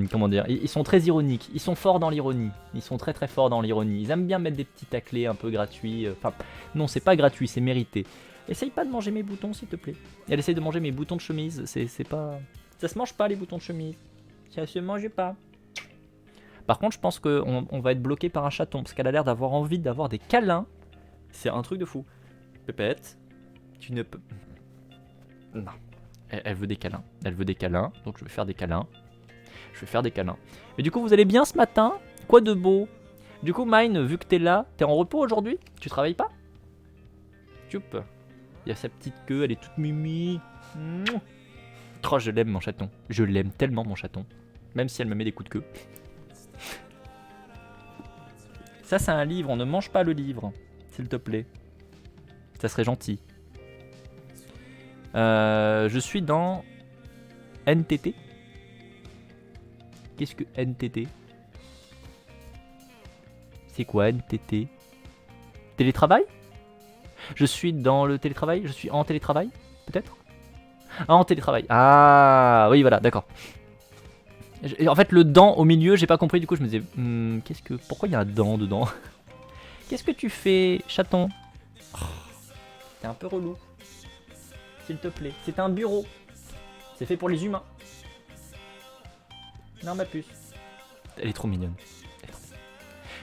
comment dire, ils sont très ironiques, ils sont forts dans l'ironie, ils sont très forts dans l'ironie, ils aiment bien mettre des petits taclés un peu gratuits, enfin, non c'est pas gratuit, c'est mérité. Essaye pas de manger mes boutons s'il te plaît. Elle essaye de manger mes boutons de chemise, c'est pas... Ça se mange pas les boutons de chemise, ça se mange pas. Par contre je pense qu'on va être bloqué par un chaton, parce qu'elle a l'air d'avoir envie d'avoir des câlins, c'est un truc de fou. Pépette, tu ne peux... Non. Elle veut des câlins, donc je vais faire des câlins. Mais du coup, vous allez bien ce matin? Quoi de beau? Du coup, Mine, vu que t'es là, t'es en repos aujourd'hui? Tu travailles pas? Tchoup. Il y a sa petite queue, elle est toute mimi. Oh, je l'aime mon chaton. Je l'aime tellement mon chaton. Même si elle me met des coups de queue. Ça, c'est un livre, on ne mange pas le livre. S'il te plaît. Ça serait gentil. Je suis dans NTT. Qu'est-ce que NTT? C'est quoi NTT? Télétravail? Je suis dans le télétravail? Je suis en télétravail? Peut-être? Ah, en télétravail. Ah, oui, voilà, d'accord. En fait, le dent au milieu, j'ai pas compris, du coup, je me disais, pourquoi il y a un dent dedans? Qu'est-ce que tu fais, chaton? T'es un peu relou. S'il te plaît. C'est un bureau. C'est fait pour les humains. Non, ma puce. Elle est trop mignonne.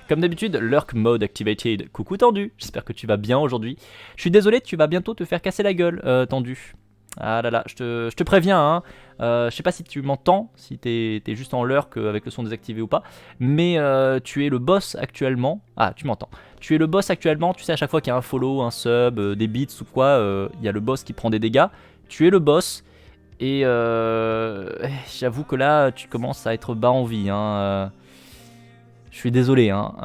Comme d'habitude, Lurk Mode Activated. Coucou Tendu, j'espère que tu vas bien aujourd'hui. Je suis désolé, tu vas bientôt te faire casser la gueule, Tendu. Ah là là, je te préviens, hein. Je sais pas si tu m'entends, si t'es juste en Lurk avec le son désactivé ou pas, mais tu es le boss actuellement. Ah, tu m'entends. Tu es le boss actuellement, tu sais, à chaque fois qu'il y a un follow, un sub, des bits ou quoi, il y a le boss qui prend des dégâts. Tu es le boss, et j'avoue que là, tu commences à être bas en vie, hein. Je suis désolé, hein.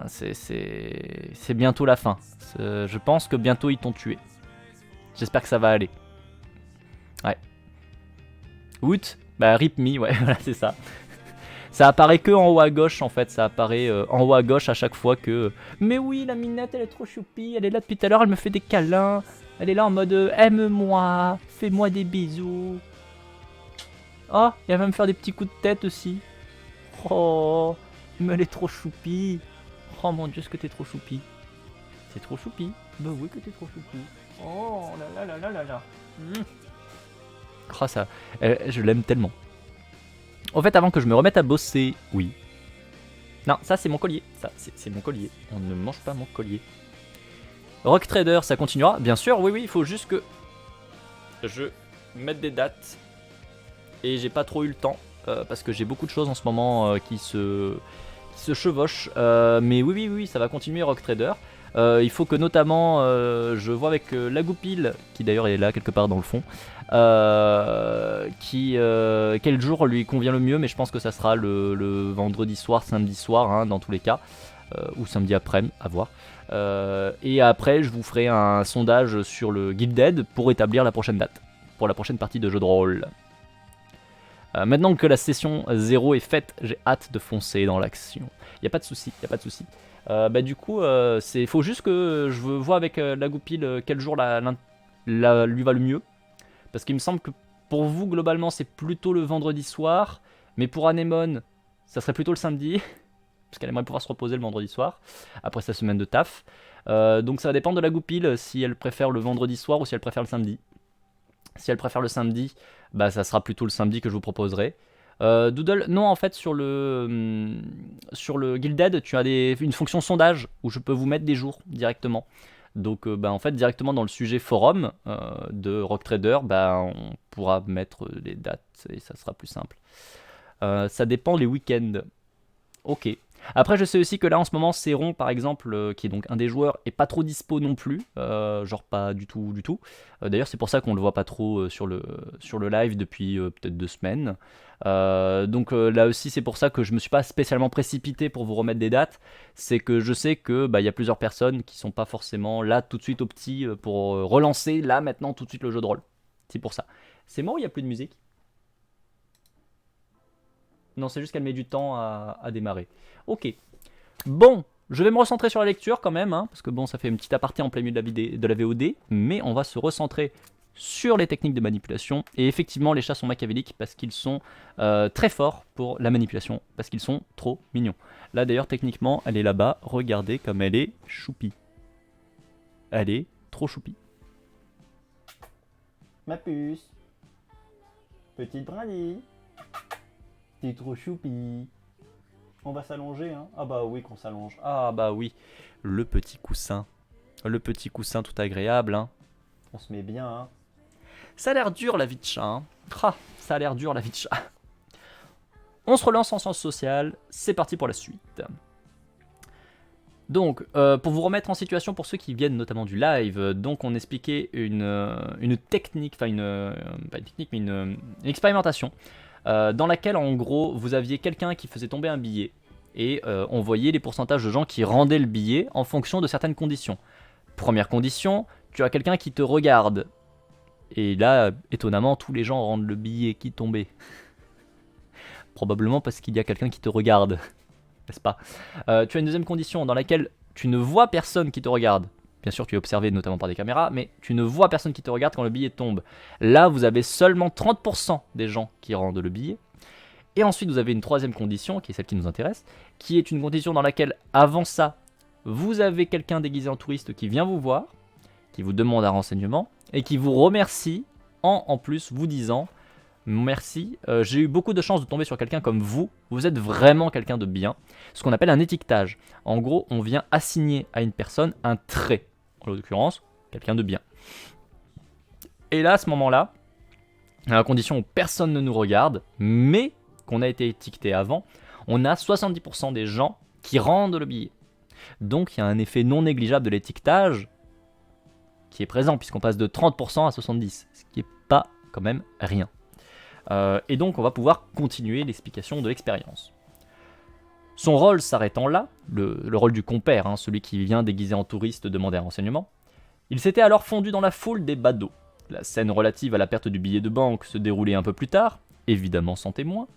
C'est bientôt la fin. Je pense que bientôt ils t'ont tué. J'espère que ça va aller. Ouais. Woot, rip me, ouais, voilà, c'est ça. Ça apparaît que en haut à gauche, en fait. Ça apparaît en haut à gauche à chaque fois que... Mais oui, la minette, elle est trop choupie. Elle est là depuis tout à l'heure, elle me fait des câlins. Elle est là en mode aime-moi, fais-moi des bisous. Oh, elle va me faire des petits coups de tête aussi. Oh, mais elle est trop choupie. Oh mon dieu, est-ce que t'es trop choupi? C'est trop choupi. Bah oui que t'es trop choupi. Oh là là là là là là. Oh ça, je l'aime tellement. En fait, avant que je me remette à bosser, oui. Non, ça c'est mon collier. Ça, c'est mon collier. On ne mange pas mon collier. Rock Trader, ça continuera. Bien sûr, oui, oui, il faut juste que je mette des dates. Et j'ai pas trop eu le temps. Parce que j'ai beaucoup de choses en ce moment qui se chevauchent. Mais oui, oui, oui, ça va continuer Rock Trader. Il faut que notamment je vois avec la goupille, qui d'ailleurs est là quelque part dans le fond, quel jour lui convient le mieux, mais je pense que ça sera le vendredi soir, samedi soir, hein, dans tous les cas, ou samedi après-midi, à voir. Et après, je vous ferai un sondage sur le Guilded pour établir la prochaine date, pour la prochaine partie de jeu de rôle. Maintenant que la session 0 est faite, j'ai hâte de foncer dans l'action. Y a pas de souci, y a pas de souci. Du coup, il faut juste que je vois avec la goupille quel jour lui va le mieux. Parce qu'il me semble que pour vous, globalement, c'est plutôt le vendredi soir. Mais pour Anémone, ça serait plutôt le samedi. Parce qu'elle aimerait pouvoir se reposer le vendredi soir, après sa semaine de taf. Donc ça va dépendre de la goupille, si elle préfère le vendredi soir ou si elle préfère le samedi. Si elle préfère le samedi, bah ça sera plutôt le samedi que je vous proposerai. Doodle, non, en fait, sur le Guilded, tu as une fonction sondage où je peux vous mettre des jours directement. Donc, en fait, directement dans le sujet forum de Rock Trader, on pourra mettre les dates et ça sera plus simple. Ça dépend les week-ends. Ok. Après, je sais aussi que là, en ce moment, Céron, par exemple, qui est donc un des joueurs, est pas trop dispo non plus. Genre pas du tout, du tout. D'ailleurs, c'est pour ça qu'on le voit pas trop sur le live depuis peut-être 2 semaines. Donc là aussi, c'est pour ça que je me suis pas spécialement précipité pour vous remettre des dates. C'est que je sais que y a plusieurs personnes qui sont pas forcément là tout de suite au petit pour relancer là maintenant tout de suite le jeu de rôle. C'est pour ça. C'est moi ou il y a plus de musique? Non, c'est juste qu'elle met du temps à démarrer. Ok. Bon, je vais me recentrer sur la lecture quand même, hein, parce que bon, ça fait une petite aparté en plein milieu de la VOD, mais on va se recentrer sur les techniques de manipulation. Et effectivement, les chats sont machiavéliques parce qu'ils sont très forts pour la manipulation, parce qu'ils sont trop mignons. Là d'ailleurs, techniquement, elle est là-bas. Regardez comme elle est choupie. Elle est trop choupie. Ma puce. Petite brindille. T'es trop choupi. On va s'allonger, hein? Ah bah oui qu'on s'allonge. Ah bah oui. Le petit coussin. Le petit coussin tout agréable, hein. On se met bien, hein. Ça a l'air dur la vie de chat, hein. Ça a l'air dur la vie de chat. On se relance en sciences sociales. C'est parti pour la suite. Donc, pour vous remettre en situation pour ceux qui viennent notamment du live, donc on expliquait une technique, enfin pas une technique mais une expérimentation. Dans laquelle en gros vous aviez quelqu'un qui faisait tomber un billet et on voyait les pourcentages de gens qui rendaient le billet en fonction de certaines conditions. Première condition, tu as quelqu'un qui te regarde et là étonnamment tous les gens rendent le billet qui tombait. Probablement parce qu'il y a quelqu'un qui te regarde, n'est-ce pas? Tu as une deuxième condition dans laquelle tu ne vois personne qui te regarde. Bien sûr, tu es observé notamment par des caméras, mais tu ne vois personne qui te regarde quand le billet tombe. Là, vous avez seulement 30% des gens qui rendent le billet. Et ensuite, vous avez une troisième condition, qui est celle qui nous intéresse, qui est une condition dans laquelle, avant ça, vous avez quelqu'un déguisé en touriste qui vient vous voir, qui vous demande un renseignement, et qui vous remercie en plus vous disant « Merci, j'ai eu beaucoup de chance de tomber sur quelqu'un comme vous êtes vraiment quelqu'un de bien », ce qu'on appelle un étiquetage. En gros, on vient assigner à une personne un trait. En l'occurrence, quelqu'un de bien. Et là, à ce moment-là, à la condition où personne ne nous regarde, mais qu'on a été étiqueté avant, on a 70% des gens qui rendent le billet. Donc, il y a un effet non négligeable de l'étiquetage qui est présent, puisqu'on passe de 30% à 70%, ce qui n'est pas quand même rien. Et donc, on va pouvoir continuer l'explication de l'expérience. Son rôle s'arrêtant là, le rôle du compère, hein, celui qui vient déguisé en touriste demander un renseignement, il s'était alors fondu dans la foule des badauds. La scène relative à la perte du billet de banque se déroulait un peu plus tard, évidemment sans témoin,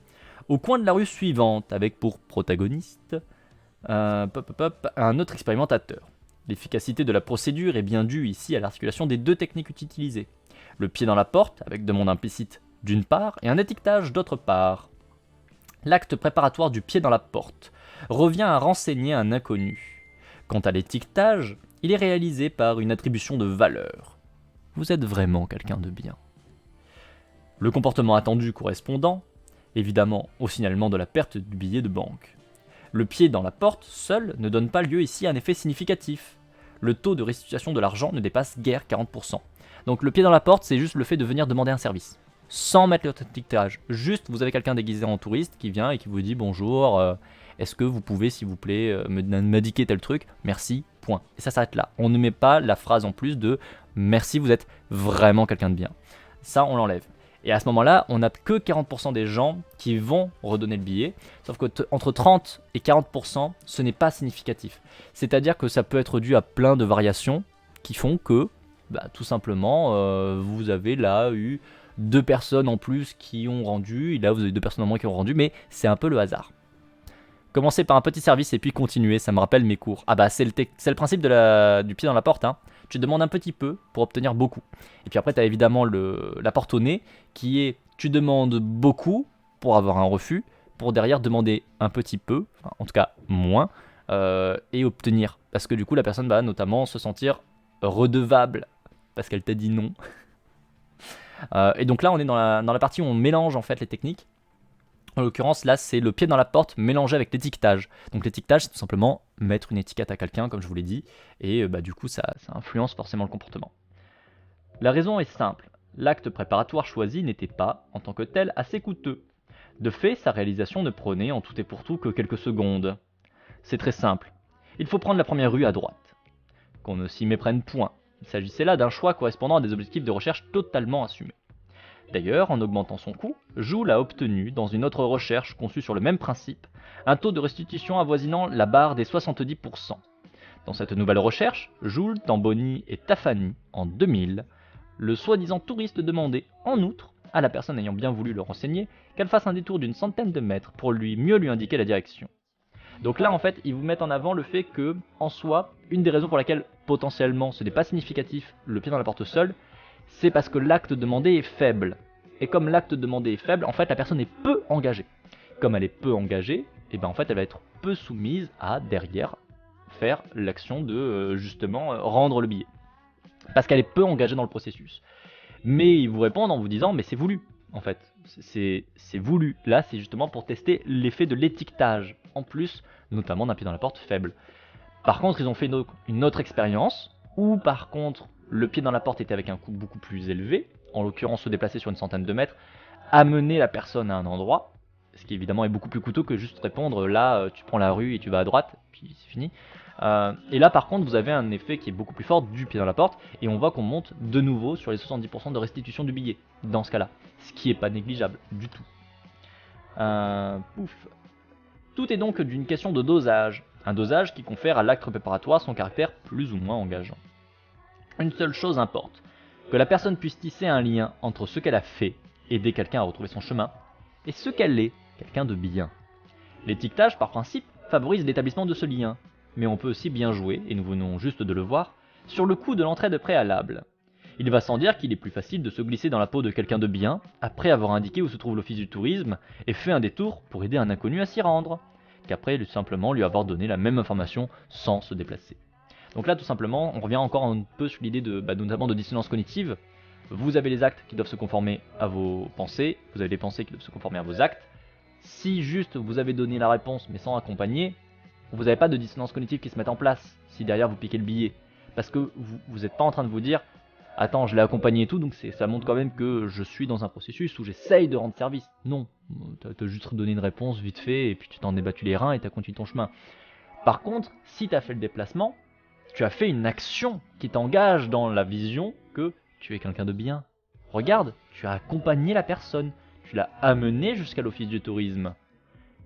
au coin de la rue suivante, avec pour protagoniste un autre expérimentateur. L'efficacité de la procédure est bien due ici à l'articulation des deux techniques utilisées. Le pied dans la porte, avec demande implicite d'une part, et un étiquetage d'autre part. L'acte préparatoire du pied dans la porte revient à renseigner un inconnu. Quant à l'étiquetage, il est réalisé par une attribution de valeur. Vous êtes vraiment quelqu'un de bien. Le comportement attendu correspondant, évidemment, au signalement de la perte du billet de banque. Le pied dans la porte seul ne donne pas lieu ici à un effet significatif. Le taux de restitution de l'argent ne dépasse guère 40%. Donc le pied dans la porte, c'est juste le fait de venir demander un service. Sans mettre l'étiquetage. Juste, vous avez quelqu'un déguisé en touriste qui vient et qui vous dit bonjour, est-ce que vous pouvez, s'il vous plaît, m'indiquer tel truc? Merci, point. Et ça s'arrête là. On ne met pas la phrase en plus de merci, vous êtes vraiment quelqu'un de bien. Ça, on l'enlève. Et à ce moment-là, on n'a que 40% des gens qui vont redonner le billet. Sauf que entre 30 et 40%, ce n'est pas significatif. C'est-à-dire que ça peut être dû à plein de variations qui font que, tout simplement, vous avez là eu 2 personnes en plus qui ont rendu, et là vous avez 2 personnes en moins qui ont rendu, mais c'est un peu le hasard. Commencer par un petit service et puis continuer, ça me rappelle mes cours. Ah bah c'est le principe du pied dans la porte, hein. Tu demandes un petit peu pour obtenir beaucoup. Et puis après tu as évidemment la porte au nez qui est tu demandes beaucoup pour avoir un refus, pour derrière demander un petit peu, enfin, en tout cas moins, et obtenir. Parce que du coup la personne va notamment se sentir redevable parce qu'elle t'a dit non. Et donc là on est dans la partie où on mélange en fait les techniques. En l'occurrence, là, c'est le pied dans la porte mélangé avec l'étiquetage. Donc l'étiquetage, c'est tout simplement mettre une étiquette à quelqu'un, comme je vous l'ai dit, et du coup, ça influence forcément le comportement. La raison est simple. L'acte préparatoire choisi n'était pas, en tant que tel, assez coûteux. De fait, sa réalisation ne prenait en tout et pour tout que quelques secondes. C'est très simple. Il faut prendre la première rue à droite. Qu'on ne s'y méprenne point. Il s'agissait là d'un choix correspondant à des objectifs de recherche totalement assumés. D'ailleurs, en augmentant son coût, Joule a obtenu, dans une autre recherche conçue sur le même principe, un taux de restitution avoisinant la barre des 70%. Dans cette nouvelle recherche, Joule, Tamboni et Tafani, en 2000, le soi-disant touriste demandait, en outre, à la personne ayant bien voulu le renseigner, qu'elle fasse un détour d'une centaine de mètres pour mieux lui indiquer la direction. Donc là, en fait, ils vous mettent en avant le fait que, en soi, une des raisons pour laquelle, potentiellement, ce n'est pas significatif, le pied dans la porte seul, c'est parce que l'acte demandé est faible. Et comme l'acte demandé est faible, en fait, la personne est peu engagée. Comme elle est peu engagée, et en fait, elle va être peu soumise à, derrière, faire l'action de, justement, rendre le billet. Parce qu'elle est peu engagée dans le processus. Mais ils vous répondent en vous disant, mais c'est voulu, en fait. C'est voulu. Là, c'est justement pour tester l'effet de l'étiquetage, en plus, notamment d'un pied dans la porte faible. Par contre, ils ont fait une autre expérience, où par contre, le pied dans la porte était avec un coût beaucoup plus élevé, en l'occurrence se déplacer sur une centaine de mètres, amener la personne à un endroit, ce qui évidemment est beaucoup plus coûteux que juste répondre là, tu prends la rue et tu vas à droite, puis c'est fini. Et là par contre vous avez un effet qui est beaucoup plus fort du pied dans la porte, et on voit qu'on monte de nouveau sur les 70% de restitution du billet, dans ce cas-là, ce qui est pas négligeable du tout. Pouf. Tout est donc d'une question de dosage, un dosage qui confère à l'acte préparatoire son caractère plus ou moins engageant. Une seule chose importe, que la personne puisse tisser un lien entre ce qu'elle a fait, aider quelqu'un à retrouver son chemin, et ce qu'elle est, quelqu'un de bien. L'étiquetage, par principe, favorise l'établissement de ce lien, mais on peut aussi bien jouer, et nous venons juste de le voir, sur le coup de l'entraide préalable. Il va sans dire qu'il est plus facile de se glisser dans la peau de quelqu'un de bien, après avoir indiqué où se trouve l'office du tourisme, et fait un détour pour aider un inconnu à s'y rendre, qu'après simplement lui avoir donné la même information sans se déplacer. Donc là, tout simplement, on revient encore un peu sur l'idée notamment de dissonance cognitive. Vous avez les actes qui doivent se conformer à vos pensées, vous avez les pensées qui doivent se conformer à vos actes. Si juste vous avez donné la réponse mais sans accompagner, vous n'avez pas de dissonance cognitive qui se met en place si derrière vous piquez le billet. Parce que vous n'êtes pas en train de vous dire « Attends, je l'ai accompagné et tout, donc ça montre quand même que je suis dans un processus où j'essaye de rendre service. » Non, tu as juste donné une réponse vite fait et puis tu t'en es battu les reins et tu as continué ton chemin. Par contre, si tu as fait le déplacement, tu as fait une action qui t'engage dans la vision que tu es quelqu'un de bien. Regarde, tu as accompagné la personne, tu l'as amené jusqu'à l'office du tourisme.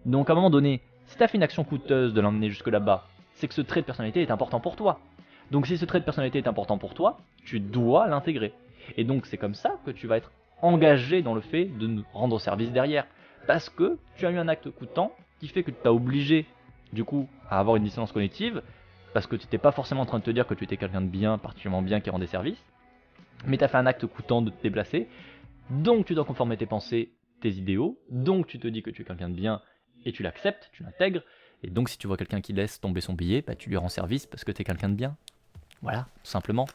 Donc à un moment donné, si tu as fait une action coûteuse de l'emmener jusque là-bas, c'est que ce trait de personnalité est important pour toi. Donc si ce trait de personnalité est important pour toi, tu dois l'intégrer. Et donc c'est comme ça que tu vas être engagé dans le fait de nous rendre service derrière. Parce que tu as eu un acte coûtant qui fait que tu t'as obligé, du coup, à avoir une dissonance cognitive, parce que tu n'étais pas forcément en train de te dire que tu étais quelqu'un de bien, particulièrement bien, qui rendait service, mais tu as fait un acte coûtant de te déplacer, donc tu dois conformer tes pensées, tes idéaux, donc tu te dis que tu es quelqu'un de bien, et tu l'acceptes, tu l'intègres, et donc si tu vois quelqu'un qui laisse tomber son billet, tu lui rends service parce que tu es quelqu'un de bien. Voilà, tout simplement.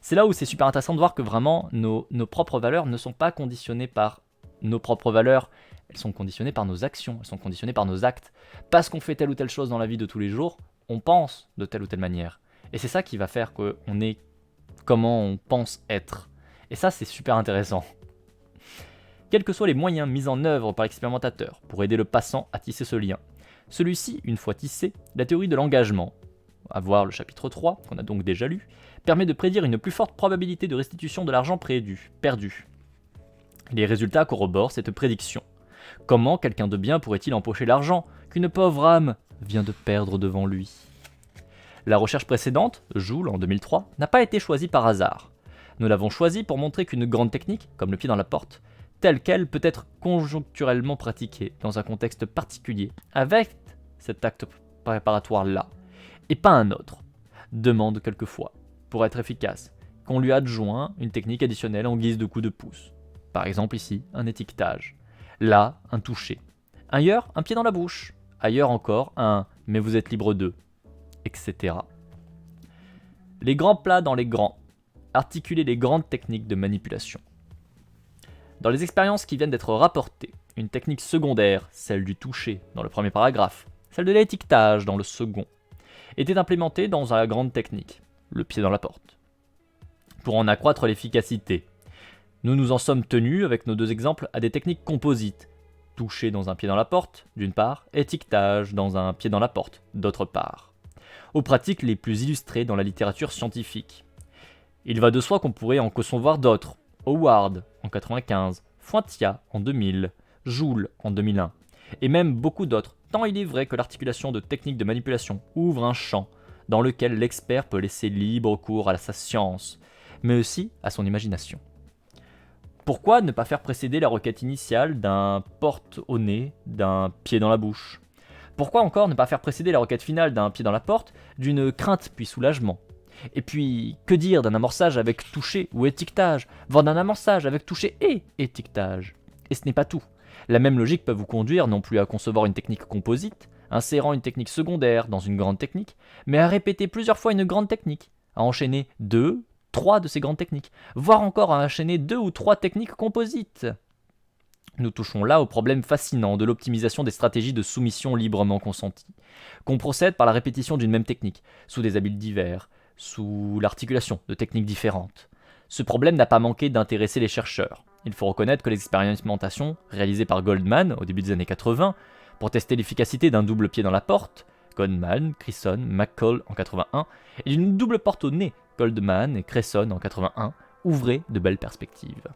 C'est là où c'est super intéressant de voir que vraiment nos propres valeurs ne sont pas conditionnées par nos propres valeurs, elles sont conditionnées par nos actions, elles sont conditionnées par nos actes. Parce qu'on fait telle ou telle chose dans la vie de tous les jours, on pense de telle ou telle manière. Et c'est ça qui va faire qu'on est comment on pense être. Et ça, c'est super intéressant. Quels que soient les moyens mis en œuvre par l'expérimentateur pour aider le passant à tisser ce lien, celui-ci, une fois tissé, la théorie de l'engagement, à voir le chapitre 3, qu'on a donc déjà lu, permet de prédire une plus forte probabilité de restitution de l'argent perdu. Les résultats corroborent cette prédiction. Comment quelqu'un de bien pourrait-il empocher l'argent qu'une pauvre âme vient de perdre devant lui ? La recherche précédente, Joule en 2003, n'a pas été choisie par hasard. Nous l'avons choisie pour montrer qu'une grande technique, comme le pied dans la porte, telle qu'elle peut être conjoncturellement pratiquée dans un contexte particulier, avec cet acte préparatoire-là, et pas un autre, demande quelquefois, pour être efficace, qu'on lui adjoint une technique additionnelle en guise de coup de pouce. Par exemple ici, un étiquetage. Là, un toucher. Ailleurs, un pied dans la bouche. Ailleurs encore, un « mais vous êtes libre d'eux », etc. Les grands plats dans les grands. Articuler les grandes techniques de manipulation. Dans les expériences qui viennent d'être rapportées, une technique secondaire, celle du toucher dans le premier paragraphe, celle de l'étiquetage dans le second, était implémentée dans la grande technique, le pied dans la porte. Pour en accroître l'efficacité, nous nous en sommes tenus, avec nos deux exemples, à des techniques composites, toucher dans un pied dans la porte, d'une part, étiquetage dans un pied dans la porte, d'autre part, aux pratiques les plus illustrées dans la littérature scientifique. Il va de soi qu'on pourrait en concevoir d'autres, Howard en 1995, Fointia en 2000, Joule en 2001, et même beaucoup d'autres, tant il est vrai que l'articulation de techniques de manipulation ouvre un champ dans lequel l'expert peut laisser libre cours à sa science, mais aussi à son imagination. Pourquoi ne pas faire précéder la requête initiale d'un porte au nez, d'un pied dans la bouche ? Pourquoi encore ne pas faire précéder la requête finale d'un pied dans la porte d'une crainte puis soulagement ? Et puis, que dire d'un amorçage avec toucher ou étiquetage, voire d'un amorçage avec toucher et étiquetage ? Et ce n'est pas tout. La même logique peut vous conduire non plus à concevoir une technique composite, insérant une technique secondaire dans une grande technique, mais à répéter plusieurs fois une grande technique, à enchaîner 2, 3 de ces grandes techniques, voire encore à enchaîner 2 ou 3 techniques composites. Nous touchons là au problème fascinant de l'optimisation des stratégies de soumission librement consenties, qu'on procède par la répétition d'une même technique, sous des habiles divers, sous l'articulation de techniques différentes. Ce problème n'a pas manqué d'intéresser les chercheurs. Il faut reconnaître que les expérimentations réalisées par Goldman au début des années 80 pour tester l'efficacité d'un double pied dans la porte, Goldman, Cresson, McCall en 81, et d'une double porte au nez, Goldman et Cresson en 81, ouvraient de belles perspectives.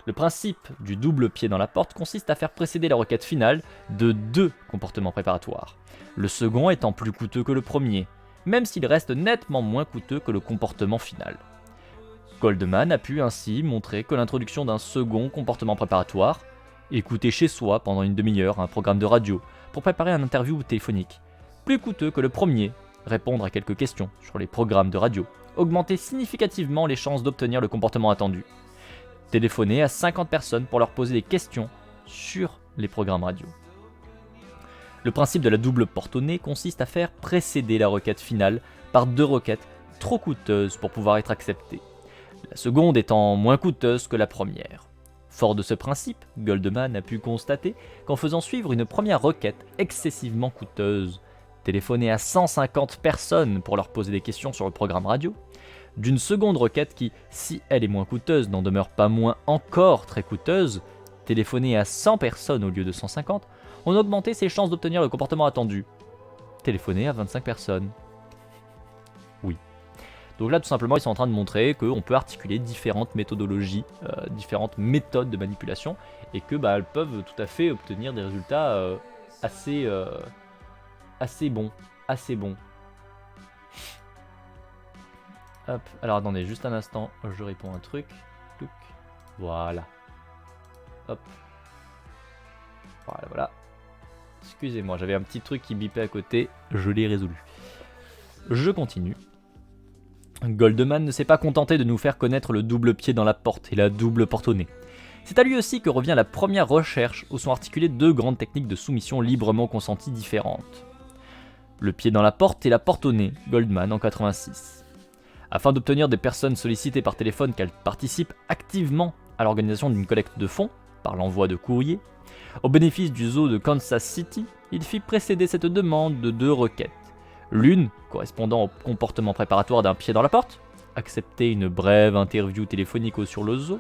Le principe du double pied dans la porte consiste à faire précéder la requête finale de 2 comportements préparatoires, le second étant plus coûteux que le premier, même s'il reste nettement moins coûteux que le comportement final. Goldman a pu ainsi montrer que l'introduction d'un second comportement préparatoire, écouter chez soi pendant une demi-heure un programme de radio pour préparer un interview téléphonique, plus coûteux que le premier, répondre à quelques questions sur les programmes de radio, augmentait significativement les chances d'obtenir le comportement attendu. Téléphoner à 50 personnes pour leur poser des questions sur les programmes radio. Le principe de la double porte au nez consiste à faire précéder la requête finale par 2 requêtes trop coûteuses pour pouvoir être acceptées, la seconde étant moins coûteuse que la première. Fort de ce principe, Goldman a pu constater qu'en faisant suivre une première requête excessivement coûteuse, téléphoner à 150 personnes pour leur poser des questions sur le programme radio, d'une seconde requête qui, si elle est moins coûteuse, n'en demeure pas moins encore très coûteuse, téléphoner à 100 personnes au lieu de 150, on augmentait ses chances d'obtenir le comportement attendu. Téléphoner à 25 personnes. Oui. Donc là, tout simplement, ils sont en train de montrer qu'on peut articuler différentes méthodologies, différentes méthodes de manipulation, et que elles peuvent tout à fait obtenir des résultats assez bons. Hop, alors attendez, juste un instant, je réponds à un truc. Touc. Voilà. Hop. Voilà. Excusez-moi, j'avais un petit truc qui bipait à côté, je l'ai résolu. Je continue. Goldman ne s'est pas contenté de nous faire connaître le double pied dans la porte et la double porte au nez. C'est à lui aussi que revient la première recherche où sont articulées 2 grandes techniques de soumission librement consenties différentes. Le pied dans la porte et la porte au nez, Goldman en 86. Afin d'obtenir des personnes sollicitées par téléphone qu'elles participent activement à l'organisation d'une collecte de fonds, par l'envoi de courrier, au bénéfice du zoo de Kansas City, il fit précéder cette demande de 2 requêtes. L'une, correspondant au comportement préparatoire d'un pied dans la porte, accepter une brève interview téléphonique sur le zoo,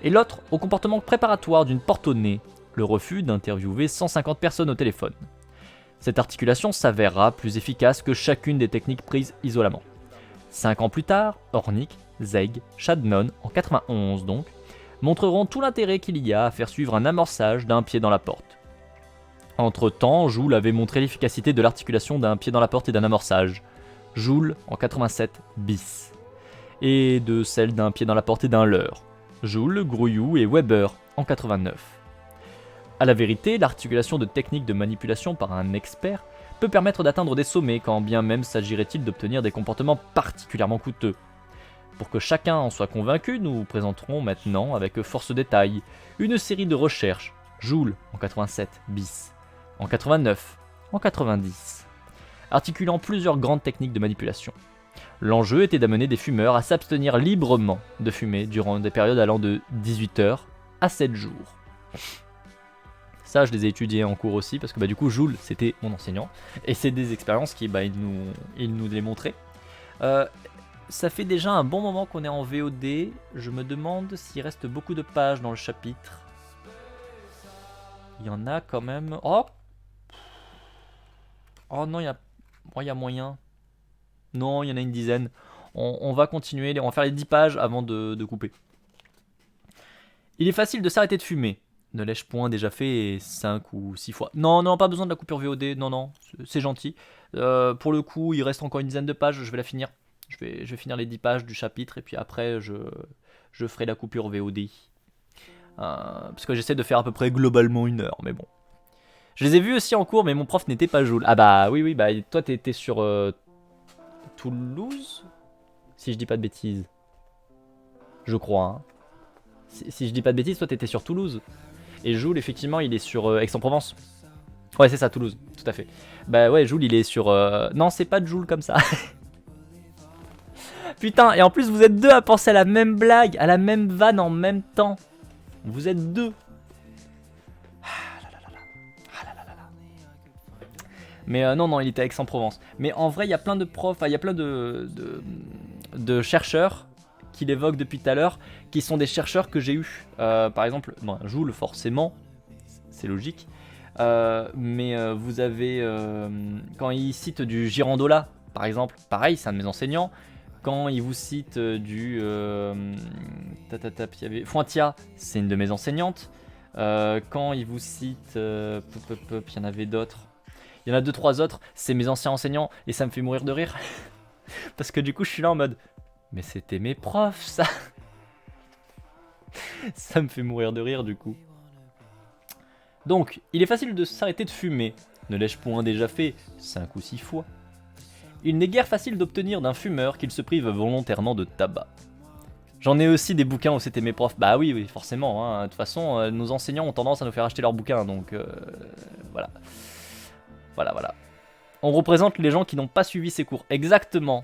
et l'autre au comportement préparatoire d'une porte au nez, le refus d'interviewer 150 personnes au téléphone. Cette articulation s'avérera plus efficace que chacune des techniques prises isolément. 5 ans plus tard, Hornig, Zeig, Chadnon, en 91 donc, montreront tout l'intérêt qu'il y a à faire suivre un amorçage d'un pied dans la porte. Entre-temps, Joule avait montré l'efficacité de l'articulation d'un pied dans la porte et d'un amorçage, Joule en 87 bis, et de celle d'un pied dans la porte et d'un leurre, Joule, Grouillou et Weber en 89. A la vérité, l'articulation de techniques de manipulation par un expert peut permettre d'atteindre des sommets quand bien même s'agirait-il d'obtenir des comportements particulièrement coûteux. Pour que chacun en soit convaincu, nous présenterons maintenant avec force détail une série de recherches, Joule en 87 bis, en 89, en 90, articulant plusieurs grandes techniques de manipulation. L'enjeu était d'amener des fumeurs à s'abstenir librement de fumer durant des périodes allant de 18 heures à 7 jours. Ça, je les ai étudiés en cours aussi, parce que du coup, Joule, c'était mon enseignant, et c'est des expériences qu'il nous les montrait. Ça fait déjà un bon moment qu'on est en VOD, je me demande s'il reste beaucoup de pages dans le chapitre. Il y en a quand même... Oh non, il y a moyen. Non, il y en a une dizaine. On va continuer, on va faire les 10 pages avant de couper. Il est facile de s'arrêter de fumer. Ne l'ai-je point déjà fait 5 ou 6 fois? Non, pas besoin de la coupure VOD, non, c'est gentil. Pour le coup, il reste encore une dizaine de pages, je vais la finir. Je vais finir les 10 pages du chapitre et puis après, je ferai la coupure VOD. Parce que j'essaie de faire à peu près globalement 1 heure, mais bon. Je les ai vus aussi en cours, mais mon prof n'était pas Joule. Ah bah oui, bah toi t'étais sur Toulouse? Si je dis pas de bêtises. Je crois, hein. Si je dis pas de bêtises, toi t'étais sur Toulouse. Et Joule, effectivement, il est sur Aix-en-Provence. Ouais, c'est ça, Toulouse, tout à fait. Bah ouais, Joule, il est sur... Non, c'est pas de Joule comme ça. Putain, et en plus, vous êtes deux à penser à la même blague, à la même vanne en même temps. Vous êtes deux. Mais non, il était à Aix-en-Provence. Mais en vrai, il y a plein de profs, il y a plein de chercheurs qu'il évoque depuis tout à l'heure, qui sont des chercheurs que j'ai eus. Par exemple, Joule, forcément, c'est logique. Mais vous avez, quand il cite du Girandola, par exemple, pareil, c'est un de mes enseignants. Quand il vous cite du Fointia, c'est une de mes enseignantes. Quand il vous cite, il y en avait d'autres. Il y en a 2-3 autres, c'est mes anciens enseignants et ça me fait mourir de rire. Parce que du coup, je suis là en mode, mais c'était mes profs, ça. Ça me fait mourir de rire du coup. Donc, il est facile de s'arrêter de fumer. Ne l'ai-je point déjà fait 5 ou 6 fois? Il n'est guère facile d'obtenir d'un fumeur qu'il se prive volontairement de tabac. J'en ai aussi des bouquins où c'était mes profs. Bah oui, forcément. Hein. De toute façon, nos enseignants ont tendance à nous faire acheter leurs bouquins, donc voilà. Voilà. On représente les gens qui n'ont pas suivi ces cours. Exactement.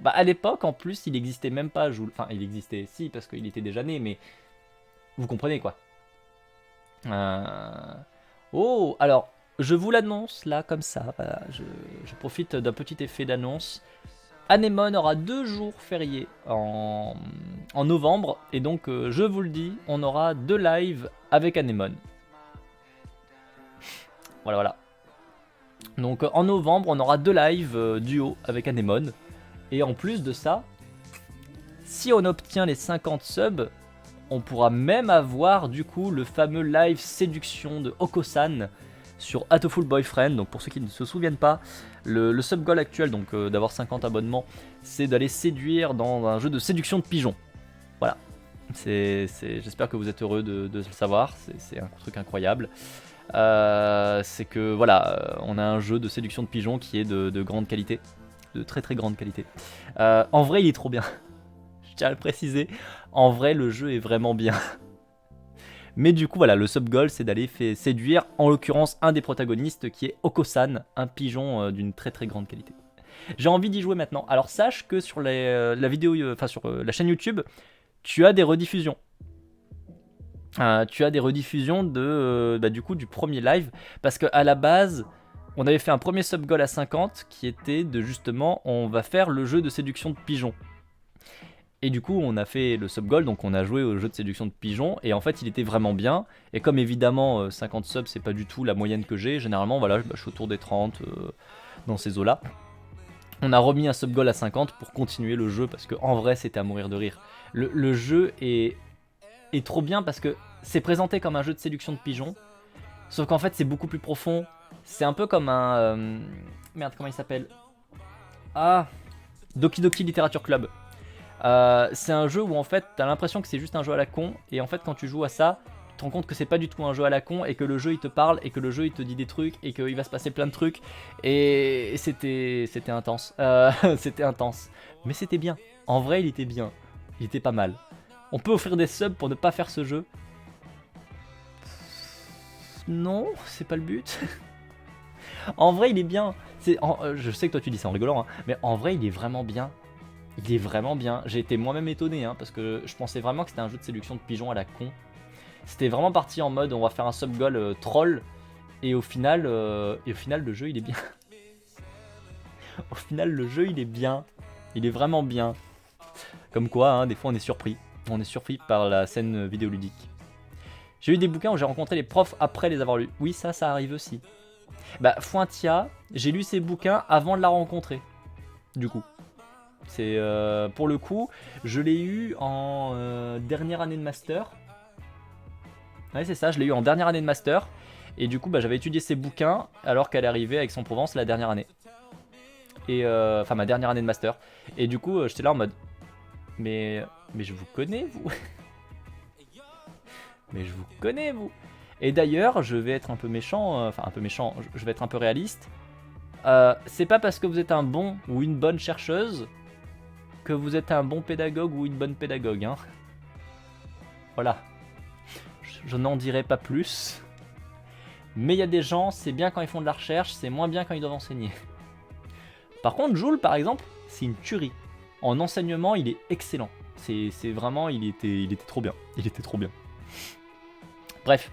Bah à l'époque, en plus, il existait même pas Joule. Enfin, il existait, si, parce qu'il était déjà né, mais vous comprenez quoi. Oh, alors, je vous l'annonce là, comme ça. Voilà, je profite d'un petit effet d'annonce. Anémone aura 2 jours fériés en novembre. Et donc, je vous le dis, on aura 2 lives avec Anémone. Voilà. Donc, en novembre, on aura 2 lives duo avec Anémone. Et en plus de ça, si on obtient les 50 subs, on pourra même avoir du coup le fameux live séduction de Oko-san sur Hatoful Boyfriend. Donc pour ceux qui ne se souviennent pas, le sub goal actuel, donc d'avoir 50 abonnements, c'est d'aller séduire dans un jeu de séduction de pigeons. Voilà. J'espère que vous êtes heureux de le savoir, c'est un truc incroyable. C'est que voilà, on a un jeu de séduction de pigeons qui est de grande qualité, de très très grande qualité. En vrai, il est trop bien. Je tiens à le préciser. En vrai, le jeu est vraiment bien. Mais du coup, voilà, le sub goal, c'est d'aller séduire, en l'occurrence, un des protagonistes qui est Oko-san, un pigeon d'une très très grande qualité. J'ai envie d'y jouer maintenant. Alors sache que sur la vidéo, sur la chaîne YouTube, tu as des rediffusions. Tu as des rediffusions du coup du premier live, parce qu'à la base, on avait fait un premier sub goal à 50 qui était de justement, on va faire le jeu de séduction de pigeons. Et du coup, on a fait le sub-goal, donc on a joué au jeu de séduction de pigeons, et en fait, il était vraiment bien. Et comme évidemment, 50 subs, c'est pas du tout la moyenne que j'ai, généralement, voilà, je suis autour des 30 dans ces eaux-là. On a remis un sub-goal à 50 pour continuer le jeu, parce qu'en vrai, c'était à mourir de rire. Le jeu est trop bien parce que c'est présenté comme un jeu de séduction de pigeons, sauf qu'en fait, c'est beaucoup plus profond. C'est un peu comme un... merde, comment il s'appelle? Ah, Doki Doki Literature Club. C'est un jeu où en fait t'as l'impression que c'est juste un jeu à la con, et en fait quand tu joues à ça, tu te rends compte que c'est pas du tout un jeu à la con, et que le jeu il te parle, et que le jeu il te dit des trucs, et qu'il va se passer plein de trucs, et c'était intense. C'était intense. Mais c'était bien. En vrai il était bien. Il était pas mal. On peut offrir des subs pour ne pas faire ce jeu? Non, c'est pas le but. En vrai il est bien. Je sais que toi tu dis ça en rigolant, hein, mais en vrai il est vraiment bien. Il est vraiment bien. J'ai été moi-même étonné, hein, parce que je pensais vraiment que c'était un jeu de séduction de pigeons à la con. C'était vraiment parti en mode on va faire un sub-goal troll, et au final le jeu il est bien. Au final le jeu il est bien. Il est vraiment bien. Comme quoi, hein, des fois on est surpris. On est surpris par la scène vidéoludique. J'ai eu des bouquins où j'ai rencontré les profs après les avoir lus. Oui, ça arrive aussi. Bah, Fointia, j'ai lu ses bouquins avant de la rencontrer. Du coup. C'est pour le coup, je l'ai eu en dernière année de master. Ouais, c'est ça, je l'ai eu en dernière année de master. Et du coup, bah, j'avais étudié ses bouquins alors qu'elle est arrivée à Aix-en-Provence la dernière année. Et enfin, ma dernière année de master. Et du coup, j'étais là en mode, mais je vous connais, vous. Mais je vous connais, vous. Et d'ailleurs, je vais être un peu méchant, enfin un peu méchant, je vais être un peu réaliste. C'est pas parce que vous êtes un bon ou une bonne chercheuse que vous êtes un bon pédagogue ou une bonne pédagogue, hein. Voilà. Je n'en dirai pas plus. Mais il y a des gens, c'est bien quand ils font de la recherche, c'est moins bien quand ils doivent enseigner. Par contre, Jules, par exemple, c'est une tuerie. En enseignement, il est excellent. C'est vraiment, il était trop bien. Il était trop bien. Bref,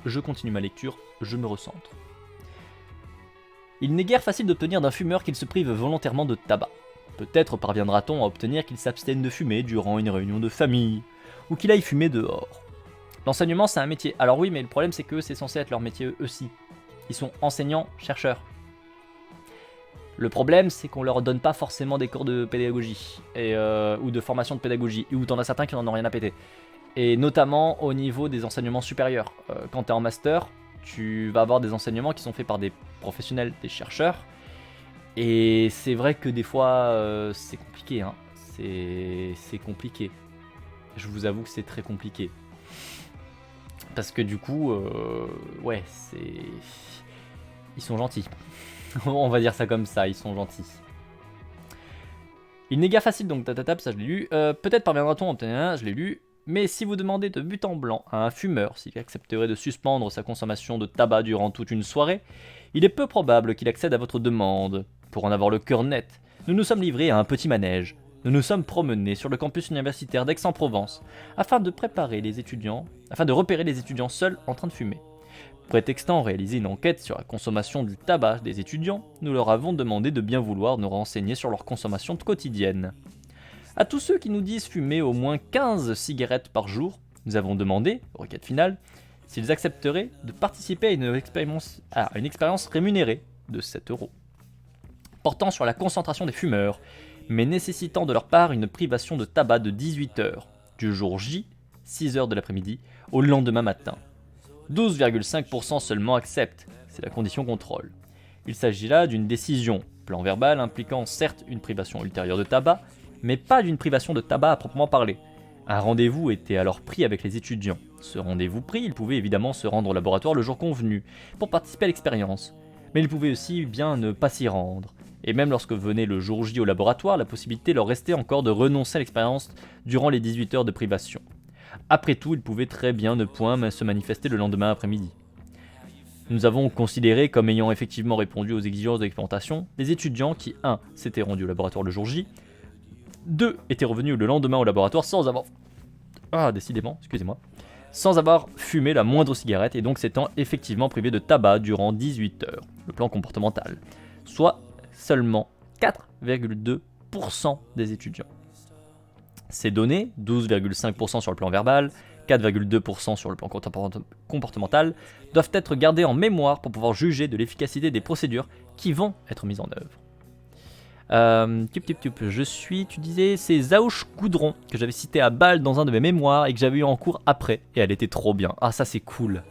je continue ma lecture, je me recentre. Il n'est guère facile d'obtenir d'un fumeur qu'il se prive volontairement de tabac. Peut-être parviendra-t-on à obtenir qu'il s'abstienne de fumer durant une réunion de famille, ou qu'il aille fumer dehors. L'enseignement, c'est un métier. Alors oui, mais le problème, c'est que c'est censé être leur métier eux aussi. Ils sont enseignants, chercheurs. Le problème, c'est qu'on leur donne pas forcément des cours de pédagogie, ou de formation de pédagogie, ou t'en as certains qui n'en ont rien à péter. Et notamment au niveau des enseignements supérieurs. Quand tu es en master, tu vas avoir des enseignements qui sont faits par des professionnels, des chercheurs. Et c'est vrai que des fois, c'est compliqué, hein. C'est compliqué. Je vous avoue que c'est très compliqué. Parce que du coup, ouais, c'est... Ils sont gentils. On va dire ça comme ça, ils sont gentils. Il n'est guère facile donc, tatatap, ça je l'ai lu. Peut-être parviendra-t-on à obtenir un, je l'ai lu. Mais si vous demandez de but en blanc à un fumeur s'il accepterait de suspendre sa consommation de tabac durant toute une soirée, il est peu probable qu'il accède à votre demande. Pour en avoir le cœur net, nous nous sommes livrés à un petit manège. Nous nous sommes promenés sur le campus universitaire d'Aix-en-Provence afin de repérer les étudiants seuls en train de fumer. Prétextant réaliser une enquête sur la consommation du tabac des étudiants, nous leur avons demandé de bien vouloir nous renseigner sur leur consommation quotidienne. À tous ceux qui nous disent fumer au moins 15 cigarettes par jour, nous avons demandé, requête finale, s'ils accepteraient de participer à une expérience rémunérée de 7 €, portant sur la concentration des fumeurs, mais nécessitant de leur part une privation de tabac de 18 heures, du jour J, 6 heures de l'après-midi, au lendemain matin. 12,5% seulement acceptent, c'est la condition contrôle. Il s'agit là d'une décision, plan verbal impliquant certes une privation ultérieure de tabac, mais pas d'une privation de tabac à proprement parler. Un rendez-vous était alors pris avec les étudiants. Ce rendez-vous pris, ils pouvaient évidemment se rendre au laboratoire le jour convenu, pour participer à l'expérience. Mais ils pouvaient aussi bien ne pas s'y rendre. Et même lorsque venait le jour J au laboratoire, la possibilité leur restait encore de renoncer à l'expérience durant les 18 heures de privation. Après tout, ils pouvaient très bien ne point se manifester le lendemain après-midi. Nous avons considéré comme ayant effectivement répondu aux exigences de l'expérimentation les étudiants qui 1. S'étaient rendus au laboratoire le jour J, 2. Étaient revenus le lendemain au laboratoire sans avoir... sans avoir fumé la moindre cigarette et donc s'étant effectivement privés de tabac durant 18 heures, le plan comportemental, soit seulement 4,2% des étudiants. Ces données, 12,5% sur le plan verbal, 4,2% sur le plan comportemental, doivent être gardées en mémoire pour pouvoir juger de l'efficacité des procédures qui vont être mises en œuvre. Tu disais, c'est Zaouch Goudron que j'avais cité à Bâle dans un de mes mémoires et que j'avais eu en cours après, et elle était trop bien. Ah, ça c'est cool.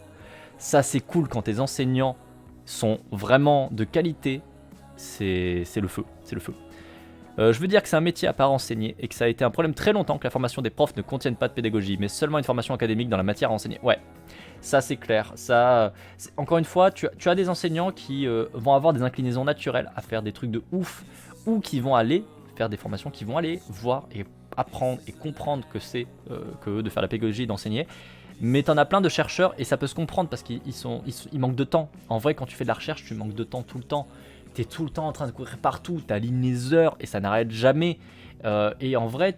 Ça c'est cool quand tes enseignants sont vraiment de qualité, c'est le feu, c'est le feu. Je veux dire que c'est un métier à part enseigner et que ça a été un problème très longtemps que la formation des profs ne contienne pas de pédagogie, mais seulement une formation académique dans la matière à enseigner. Ouais, ça c'est clair. Ça, encore une fois, tu as des enseignants qui vont avoir des inclinaisons naturelles à faire des trucs de ouf, ou qui vont aller faire des formations, qui vont aller voir et apprendre et comprendre que c'est que de faire la pédagogie et d'enseigner. Mais t'en as plein de chercheurs et ça peut se comprendre parce qu'ils manquent de temps. En vrai, quand tu fais de la recherche, tu manques de temps tout le temps. T'es tout le temps en train de courir partout, t'alignes les heures et ça n'arrête jamais. Et en vrai,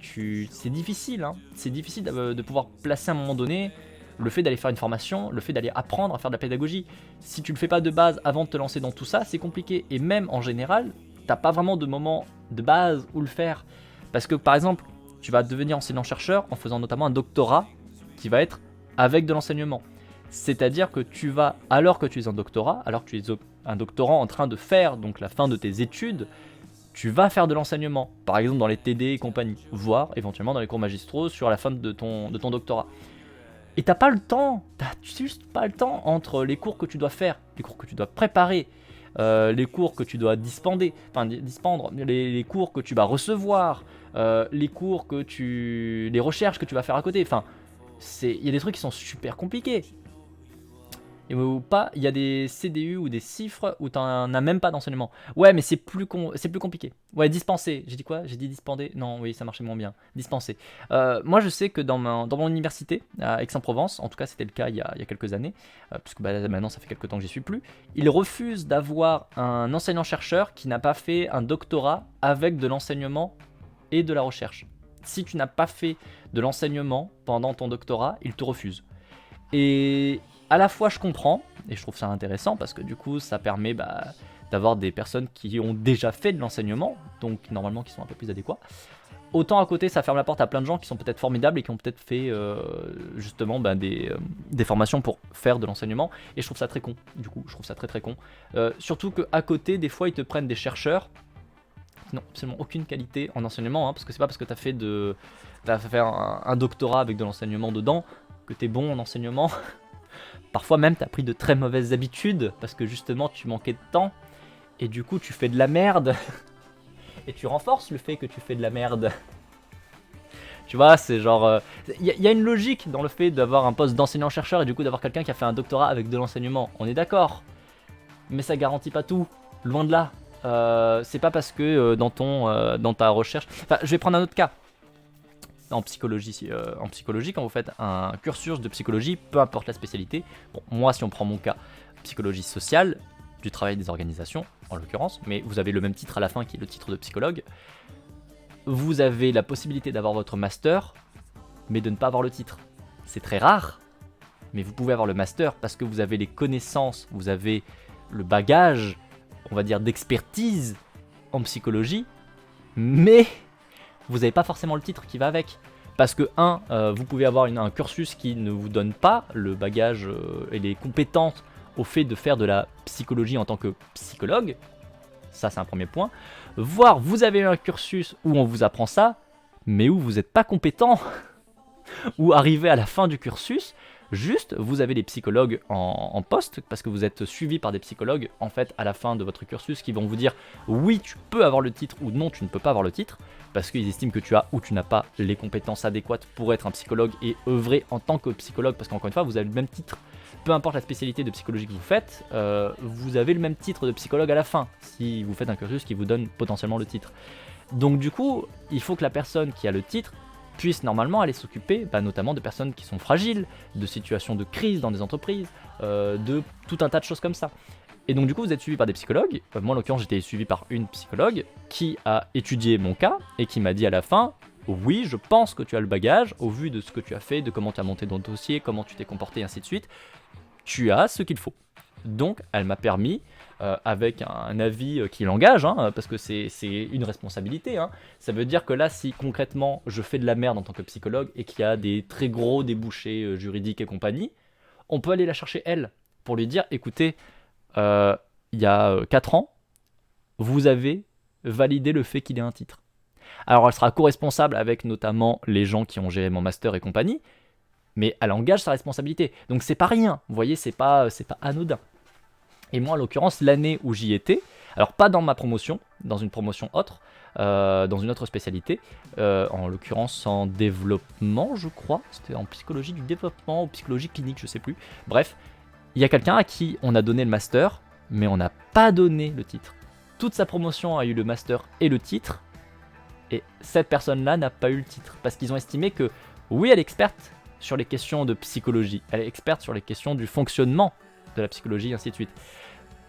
c'est difficile. Hein. C'est difficile de pouvoir placer à un moment donné le fait d'aller faire une formation, le fait d'aller apprendre à faire de la pédagogie. Si tu le fais pas de base avant de te lancer dans tout ça, c'est compliqué. Et même en général, t'as pas vraiment de moment de base où le faire. Parce que par exemple, tu vas devenir enseignant-chercheur en faisant notamment un doctorat qui va être avec de l'enseignement. C'est-à-dire que tu vas, alors que tu es un doctorat, alors que tu es un doctorant en train de faire donc la fin de tes études, tu vas faire de l'enseignement, par exemple dans les TD et compagnie, voire éventuellement dans les cours magistraux sur la fin de ton doctorat. Et t'as pas le temps, t'as juste pas le temps entre les cours que tu dois faire, les cours que tu dois préparer, les cours que tu dois dispendre, les cours que tu vas recevoir, les recherches que tu vas faire à côté, enfin, il y a des trucs qui sont super compliqués. Ou pas, il y a des CDU ou des chiffres où t'en as même pas d'enseignement. Ouais, mais c'est plus compliqué. Ouais, dispenser. J'ai dit quoi? J'ai dit dispenser. Non, oui, ça marchait moins bien. Dispenser. Moi, je sais que dans mon université, à Aix-en-Provence, en tout cas, c'était le cas il y a quelques années, puisque maintenant, ça fait quelques temps que j'y suis plus, ils refusent d'avoir un enseignant-chercheur qui n'a pas fait un doctorat avec de l'enseignement et de la recherche. Si tu n'as pas fait de l'enseignement pendant ton doctorat, ils te refusent. Et à la fois je comprends, et je trouve ça intéressant parce que du coup ça permet d'avoir des personnes qui ont déjà fait de l'enseignement, donc normalement qui sont un peu plus adéquats. Autant à côté ça ferme la porte à plein de gens qui sont peut-être formidables et qui ont peut-être fait justement des formations pour faire de l'enseignement, et je trouve ça très con, du coup je trouve ça très très con. Surtout qu'à côté des fois ils te prennent des chercheurs qui n'ont absolument aucune qualité en enseignement, hein, parce que c'est pas parce que t'as fait un doctorat avec de l'enseignement dedans que t'es bon en enseignement. Parfois même t'as pris de très mauvaises habitudes parce que justement tu manquais de temps et du coup tu fais de la merde et tu renforces le fait que tu fais de la merde. Tu vois, c'est genre... y a une logique dans le fait d'avoir un poste d'enseignant-chercheur et du coup d'avoir quelqu'un qui a fait un doctorat avec de l'enseignement. On est d'accord. Mais ça garantit pas tout. Loin de là. C'est pas parce que dans ta recherche... Enfin, je vais prendre un autre cas. En psychologie, quand vous faites un cursus de psychologie, peu importe la spécialité, bon, moi si on prend mon cas, psychologie sociale, du travail des organisations en l'occurrence, mais vous avez le même titre à la fin qui est le titre de psychologue, vous avez la possibilité d'avoir votre master, mais de ne pas avoir le titre. C'est très rare, mais vous pouvez avoir le master parce que vous avez les connaissances, vous avez le bagage, on va dire d'expertise en psychologie, mais vous n'avez pas forcément le titre qui va avec. Parce que, vous pouvez avoir un cursus qui ne vous donne pas le bagage et les compétences au fait de faire de la psychologie en tant que psychologue. Ça, c'est un premier point. Voire, vous avez un cursus où on vous apprend ça, mais où vous n'êtes pas compétent. Ou arrivé à la fin du cursus, juste, vous avez des psychologues en poste, parce que vous êtes suivi par des psychologues, en fait, à la fin de votre cursus, qui vont vous dire oui, tu peux avoir le titre, ou non, tu ne peux pas avoir le titre, parce qu'ils estiment que tu as ou tu n'as pas les compétences adéquates pour être un psychologue et œuvrer en tant que psychologue, parce qu'encore une fois, vous avez le même titre. Peu importe la spécialité de psychologie que vous faites, vous avez le même titre de psychologue à la fin, si vous faites un cursus qui vous donne potentiellement le titre. Donc du coup, il faut que la personne qui a le titre puisse normalement aller s'occuper notamment de personnes qui sont fragiles, de situations de crise dans des entreprises, de tout un tas de choses comme ça. Et donc du coup vous êtes suivi par des psychologues, moi en l'occurrence j'étais suivi par une psychologue qui a étudié mon cas et qui m'a dit à la fin oui je pense que tu as le bagage, au vu de ce que tu as fait, de comment tu as monté ton dossier, comment tu t'es comporté et ainsi de suite, tu as ce qu'il faut. Donc, elle m'a permis, avec un avis qui l'engage, hein, parce que c'est une responsabilité, hein. Ça veut dire que là, si concrètement je fais de la merde en tant que psychologue et qu'il y a des très gros débouchés juridiques et compagnie, on peut aller la chercher elle pour lui dire, écoutez, il y a 4 ans, vous avez validé le fait qu'il ait un titre. Alors elle sera co-responsable avec notamment les gens qui ont géré mon master et compagnie, mais elle engage sa responsabilité. Donc c'est pas rien, vous voyez, c'est pas anodin. Et moi, en l'occurrence, l'année où j'y étais, alors pas dans ma promotion, dans une promotion autre, dans une autre spécialité, en l'occurrence en développement, je crois, c'était en psychologie du développement ou psychologie clinique, je sais plus. Bref, il y a quelqu'un à qui on a donné le master, mais on n'a pas donné le titre. Toute sa promotion a eu le master et le titre, et cette personne-là n'a pas eu le titre, parce qu'ils ont estimé que, oui, elle est experte sur les questions de psychologie, elle est experte sur les questions du fonctionnement de la psychologie, ainsi de suite.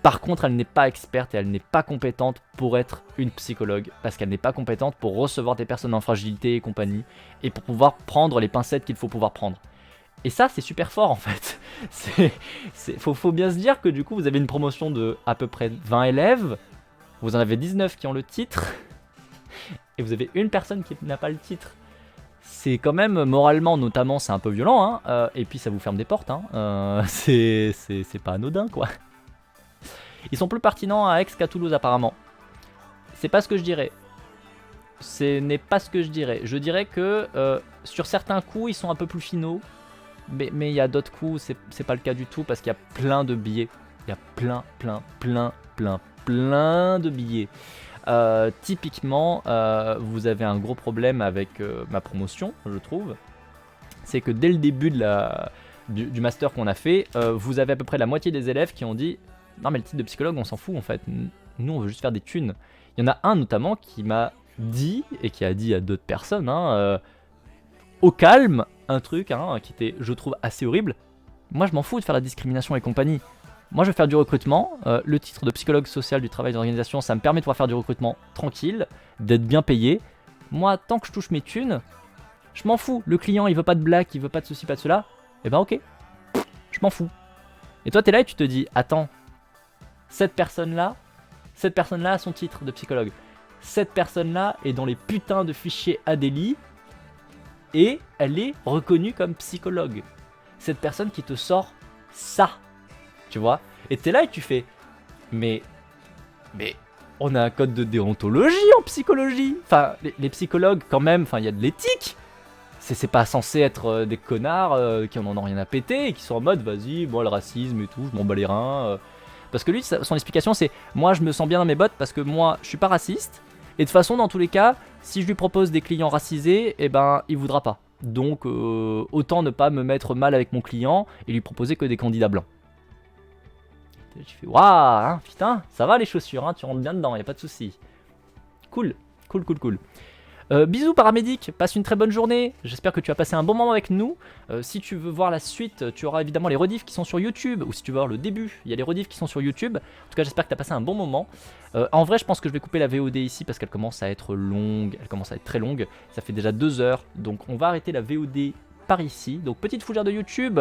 Par contre, elle n'est pas experte et elle n'est pas compétente pour être une psychologue, parce qu'elle n'est pas compétente pour recevoir des personnes en fragilité et compagnie, et pour pouvoir prendre les pincettes qu'il faut pouvoir prendre. Et ça, c'est super fort en fait. Faut bien se dire que du coup, vous avez une promotion de à peu près 20 élèves, vous en avez 19 qui ont le titre, et vous avez une personne qui n'a pas le titre. C'est quand même, moralement notamment, c'est un peu violent, hein, et puis ça vous ferme des portes, hein, c'est pas anodin, quoi. Ils sont plus pertinents à Aix qu'à Toulouse, apparemment. C'est pas ce que je dirais. Ce n'est pas ce que je dirais. Je dirais que sur certains coups, ils sont un peu plus finaux, mais il y a d'autres coups, c'est pas le cas du tout, parce qu'il y a plein de billets. Il y a plein de billets. Typiquement, vous avez un gros problème avec ma promotion, je trouve. C'est que dès le début du master qu'on a fait, vous avez à peu près la moitié des élèves qui ont dit « Non mais le titre de psychologue, on s'en fout en fait. Nous, on veut juste faire des thunes. » Il y en a un notamment qui m'a dit, et qui a dit à d'autres personnes, au calme, un truc qui était, je trouve, assez horrible. « Moi, je m'en fous de faire la discrimination et compagnie. Moi, je veux faire du recrutement. Le titre de psychologue social du travail d'organisation, ça me permet de pouvoir faire du recrutement tranquille, d'être bien payé. Moi, tant que je touche mes thunes, je m'en fous. Le client, il veut pas de blague, il veut pas de ceci, pas de cela. Eh ben ok, je m'en fous. » Et toi, t'es là et tu te dis, attends, cette personne-là a son titre de psychologue. Cette personne-là est dans les putains de fichiers Adélie et elle est reconnue comme psychologue. Cette personne qui te sort ça. Tu vois, et t'es là et tu fais mais on a un code de déontologie en psychologie. Enfin, les psychologues quand même, enfin il y a de l'éthique. C'est pas censé être des connards qui en ont rien à péter et qui sont en mode vas-y, moi le racisme et tout, je m'en bats les reins. Parce que lui, son explication c'est moi je me sens bien dans mes bottes parce que moi je suis pas raciste. Et de toute façon, dans tous les cas, si je lui propose des clients racisés, eh ben il voudra pas. Donc autant ne pas me mettre mal avec mon client et lui proposer que des candidats blancs. Tu fais waouh, hein, putain, ça va les chaussures, hein, tu rentres bien dedans, y a pas de souci. Cool. Bisous paramédic, passe une très bonne journée, j'espère que tu as passé un bon moment avec nous. Si tu veux voir la suite, tu auras évidemment les rediffs qui sont sur YouTube, ou si tu veux voir le début, il y a les rediffs qui sont sur YouTube. En tout cas, j'espère que tu as passé un bon moment. En vrai, je pense que je vais couper la VOD ici parce qu'elle commence à être longue, elle commence à être très longue, ça fait déjà 2 heures, donc on va arrêter la VOD par ici. Donc petite fougère de YouTube,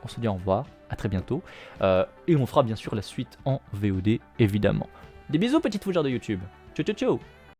on se dit au revoir, à très bientôt, et on fera bien sûr la suite en VOD évidemment. Des bisous petite fougère de YouTube, ciao ciao ciao.